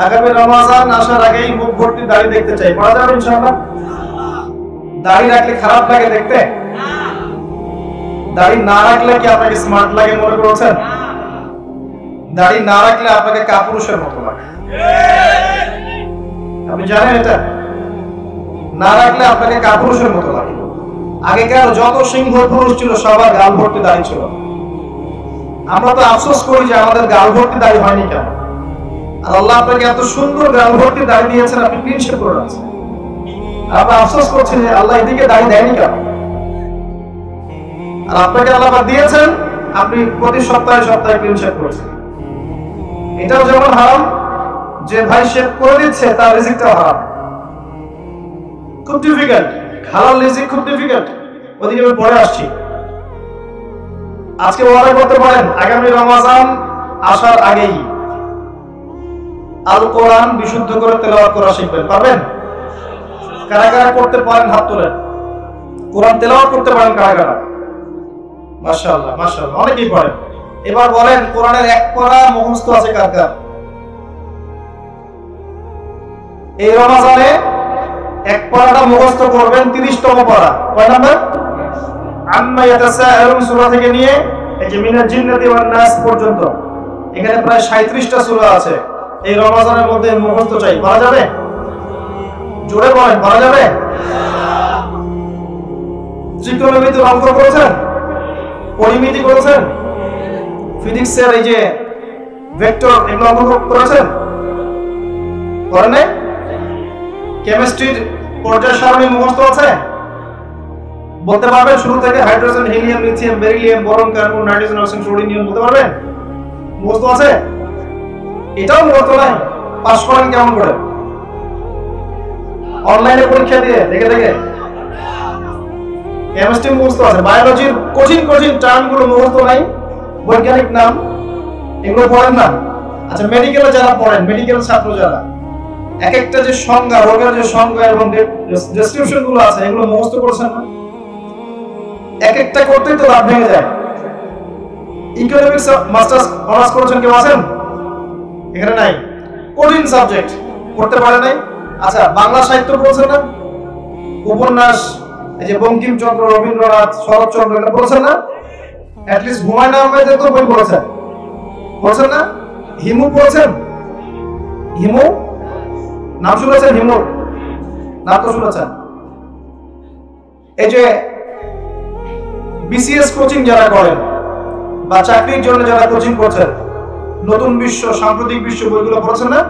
আগামী রমজান আসার আগেই মুখ ভর্তি দাড়ি দেখতে চাই, পড়া যাবে ইনশাআল্লাহ? দাড়ি রাখলে খারাপ লাগে দেখতে? দাড়ি না রাখলে কি আপনাকে স্মার্ট লাগে মনে করছেন? দাড়ি না রাখলে আপনাকে কাপুরুষের মতো লাগে, আপনি জানেন এটা? না রাখলে আপনাকে কাপুরুষের মতো লাগে। আগেকার যত সিংহ পুরুষ ছিল সবার গাল ভর্তি দাড়ি ছিল। আমরা তো আফসোস করি যে আমাদের গাল ভর্তি দাড়ি হয়নি কেন। আর আল্লাহ আপনাকে এত সুন্দর গাল ভর্তি দাড়ি দিয়েছেন, আপনি ক্লিন শেভ করে রাখছেন। আপনি আফসোস করছেন যে আল্লাহ এদিকে দাড়ি দেয়নি কেন। আর আপনাকে আল্লাহ দিয়েছেন, আপনি প্রতি সপ্তাহে সপ্তাহে ক্লিন শেভ করেছেন। এটাও যেমন হারাম যে ভাই শেভ করে দিচ্ছে তার রিজিকটাও হারাম। খুব ডিফিকাল্ট, হালাল রিজিক খুব ডিফিকাল্ট। ওদিকে আমি পরে আসছি। আজকে ওয়াদা করতে পারেন আগামী রমজান আসার আগেই আল কোরআন বিশুদ্ধ করে তেলাওয়াত করা শিখবেন, পারবেন? কারা কারা করতে পারেন হাত তোলেন। কোরআন তেলাওয়াত করতে পারেন কারা কারা? মাশাআল্লাহ মাশাআল্লাহ, অনেকেই পারেন। এবার বলেন কোরআনের এক পারা মুখস্থ আছে কার কার? এই রমজানে এক পারাটা মুখস্থ করবেন, 30তম পারা। কয় নাম্বার? আম্মা ইয়াতাসাআলুন সূরা থেকে নিয়ে এই যে মিনাল জিন্নাতি ওয়ান নাস পর্যন্ত, এখানে প্রায় 37টা সূরা আছে। এই রমজানের মধ্যে মুখস্থ চাই, পারা যাবে? জোরে বলেন, পারা যাবে? ত্রিকোণমিতি অঙ্ক করেছেন, পরিমিতি করেছেন, ফিজিক্সের এই যে ভেক্টর এগুলো অঙ্ক করেছেন? করেন নাই? কেমিস্ট্রির পর্যায় সারণী মুখস্থ আছে? বলতে পারবেন শুরু থেকে? Hydrogen, helium, lithium, beryllium, boron, carbon, nitrogen, oxygen, chlorine, neon বলতে পারবেন? মুখস্থ আছে? এটাও মুখস্থ নাই, পাস করেন কেমন করে? অনলাইনে পরীক্ষা দিয়ে দেখে দেখে। কেমিস্ট্রি মুখস্থ আছে, বায়োলজির কঠিন কঠিন টার্মগুলো মুখস্থ নাই, বৈজ্ঞানিক নাম এগুলো পড়েন না? আচ্ছা, মেডিকেলে যারা পড়েন, মেডিকেল ছাত্র যারা, এক একটা যে সংজ্ঞা, রোগের যে সংজ্ঞা এবং ডেসক্রিপশন গুলো আছে এগুলো মুখস্থ করছেন না? এক একটা করতেই তো লাভ ভেঙে যায়। ইকোনমিক্স মাস্টার্স অনার্স করেছেন কেউ আছেন? এখানে নাই। কঠিন সাবজেক্ট পড়তে পারে নাই। আচ্ছা, বাংলা সাহিত্য পড়ছেন না? উপন্যাস, এই যে বঙ্কিমচন্দ্র, রবীন্দ্রনাথ, শরৎচন্দ্র, এটা পড়ছেন না? অ্যাটলিস্ট হুমায়ুন আহমেদের তো বই পড়েছেন, পড়ছেন না? হিমু পড়েছেন? হিমু নাম শুনেছেন? হিমু নাম তো শুনেছেন। এই যে বিসিএস কোচিং যারা করেন বা চাকরির জন্য যারা কোচিং করছেন, নতুন বিশ্ব, সাম্প্রতিক বিশ্ব বইগুলো পড়ছেন না?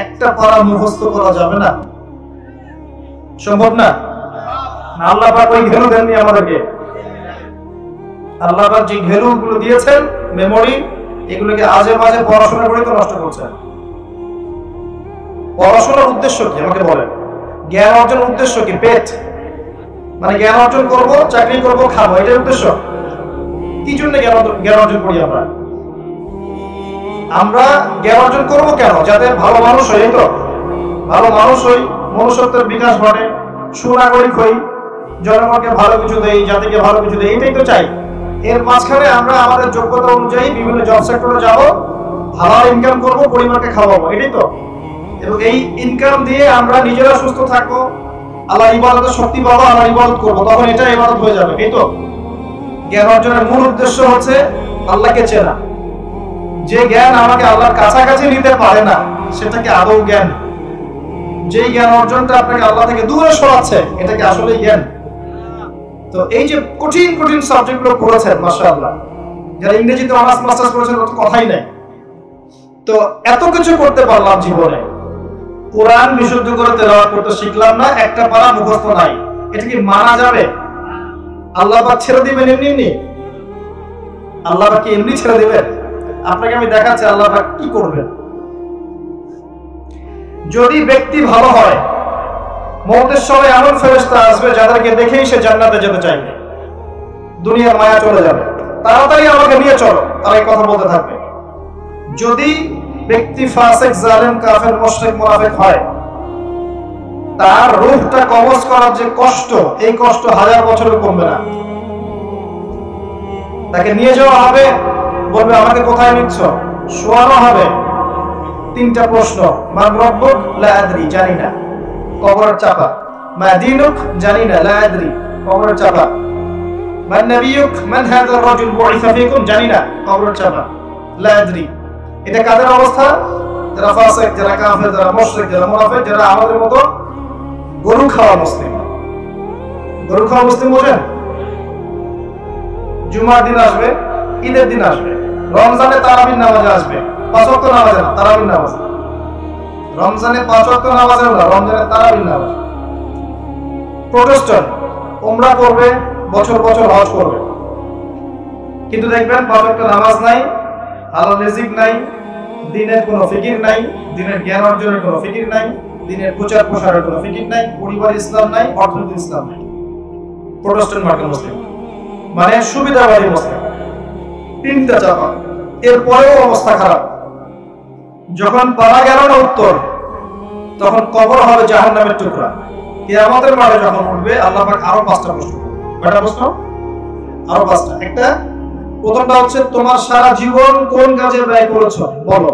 একটা পারা মুখস্থ করা যাবে না, সম্ভব না। আল্লাহ পাক ওই ঘেলু দেননি আমাদেরকে। আল্লাহ পাক যে ঘেলু গুলো দিয়েছেন, মেমোরি, এগুলোকে আজে মাঝে পড়াশোনা করে তো নষ্ট করছেন। পড়াশোনার উদ্দেশ্য কি আমাকে বলেন? জ্ঞান অর্জনের উদ্দেশ্য কি? পেট, মানে জ্ঞান অর্জন করব, চাকরি করব, খাবো, এটাই উদ্দেশ্য? কি জন্য জ্ঞান অর্জন করি আমরা? আমরা জ্ঞান অর্জন করব কেন? যাতে ভালো মানুষ হই, তো ভালো মানুষ হই, মনুষ্যত্বের বিকাশ ঘটে, সুনাগরিক হই, জনগণকে ভালো কিছু দেই, জাতিকে ভালো কিছু দেই, এটাই তো চাই। এর মাঝখানে আমরা আমাদের যোগ্যতা অনুযায়ী বিভিন্ন জব সেক্টরে যাব, ভালো ইনকাম করব, পরিবারকে খাওয়াবো, এটাই তো। এবং এই ইনকাম দিয়ে আমরা নিজেরা সুস্থ থাকবো, আল্লাহ ইবাদতের শক্তি পাবো, আল্লাহ ইবাদত করবো, তখন এটা ইবাদত হয়ে যাবে, এই তো। জ্ঞান অর্জনের মূল উদ্দেশ্য হচ্ছে আল্লাহকে চেনা। যে জ্ঞান আমাকে আল্লাহর কাছাকাছি নিতে পারে না সেটাকে আদৌ জ্ঞান? যে জ্ঞান অর্জনটা আপনাকে আল্লাহ থেকে দূরে সরাচ্ছে, এটাকে আসলে জ্ঞান? তো এই যে কঠিন কঠিন সাবজেক্টগুলো পড়েছেন, মাশাআল্লাহ, যারা ইংরেজিতে অনার্স মাস্টার্স করেছেন ওর তো কথাই নাই। তো এত কিছু করতে পারলাম জীবনে, কোরআন বিশুদ্ধ করে তেলাওয়াত করতে শিখলাম না, একটা পারা মুখস্থ নাই, এটা কি মানা যাবে? আল্লাহ পাক ছেড়ে দিবেন এমনি এমনি? আল্লাহ পাক কি এমনি ছেড়ে দিবেন? আপনাকে আমি দেখাচ্ছি আল্লাহ পাক কি করবেন। যদি ব্যক্তি ভালো হয়, মওতের সময় এমন ফেরেশতা আসবে যাদেরকে দেখেই সে জান্নাতে যেতে চাইবে, দুনিয়ার মায়া চলে যাবে, তাড়াতাড়ি আমাকে নিয়ে চলো, তারা এই কথা বলতে থাকবে। যদি ব্যক্তি ফাসিক, জালেম, কাফের, মুশরিক, মুনাফিক হয়, তার রূহটা কবজ করার যে কষ্ট, এই কষ্ট 1000 বছরেও কমবে না। তাকে নিয়ে যাওয়া হবে, বলবে আমাকে কোথায় নিচ্ছ, শোয়ানো হবে, 3টা প্রশ্ন, মান রব্বুক, লা আদরি, জানি না, কবরের চাপা। মা দীনুক, জানি না, লা আদরি, কবরের চাপা। মান নবিয়ুক, মান হাযা রাজুল বুইসা ফীকুম, জানি না, কবরের চাপা, লা আদরি। এটা কাদের অবস্থা? যারা ফাসিক, যারা কাফের, যারা মুশরিক, যারা মুনাফিক, যারা আমাদের মতো গরু খাওয়া মুসলিম। গরু খাওয়া মুসলিম বোঝেন? জুমার দিন আসবে, ঈদের দিন আসবে, রমজানে তারাবির নামাজে আসবে, 5 ওয়াক্ত নামাজে না, তারাবির নামাজে। রমজানে 5 ওয়াক্ত নামাজে না, রমজানে তারাবির নামাজ। প্রোটেস্ট্যান্ট উমরা করবে, বছর বছর হজ করবে, কিন্তু দেখবেন 5 ওয়াক্ত নামাজ নাই, হালাল রিজিক নাই, দিনের কোনো ফিকির নাই, দিনের জ্ঞান অর্জনের কোনো ফিকির নাই, দিনের প্রচার প্রসারের কোনো ফিকির নাই, পরিবার ইসলাম নাই, অর্থনৈতিক ইসলাম নাই। প্রোটেস্ট্যান্ট মার্কা মুসলিম মানে সুবিধাবাদী মুসলিম। 3টা চাপা, এরপরেও অবস্থা খারাপ। যখন পাওয়া গেল না উত্তর, তখন কবর হবে জাহান্নামের টুকরা। কিয়ামতের মাঠে যখন উঠবে, আল্লাহ পাক আরো 5টা প্রশ্ন করবে। কয়টা প্রশ্ন? আরো 5টা। একটা, প্রথমটা হচ্ছে তোমার সারা জীবন কোন কাজে ব্যয় করেছো বলো।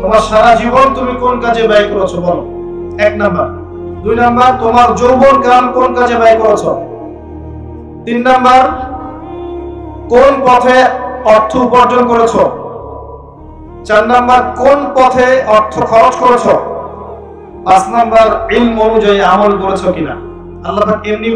তোমার সারা জীবন তুমি কোন কাজে ব্যয় করেছো বলো, 1 নাম্বার। 2 নাম্বার, তোমার যৌবন কাল কোন কাজে ব্যয় করেছো। 3 নাম্বার, কোন পথে অর্থ উপার্জন করেছো। 4 নাম্বার, কোন পথে অর্থ খরচ করেছো। 5 নাম্বার, ইলম অনুযায়ী আমল করেছো কিনা। আল্লাহ পাক এমনি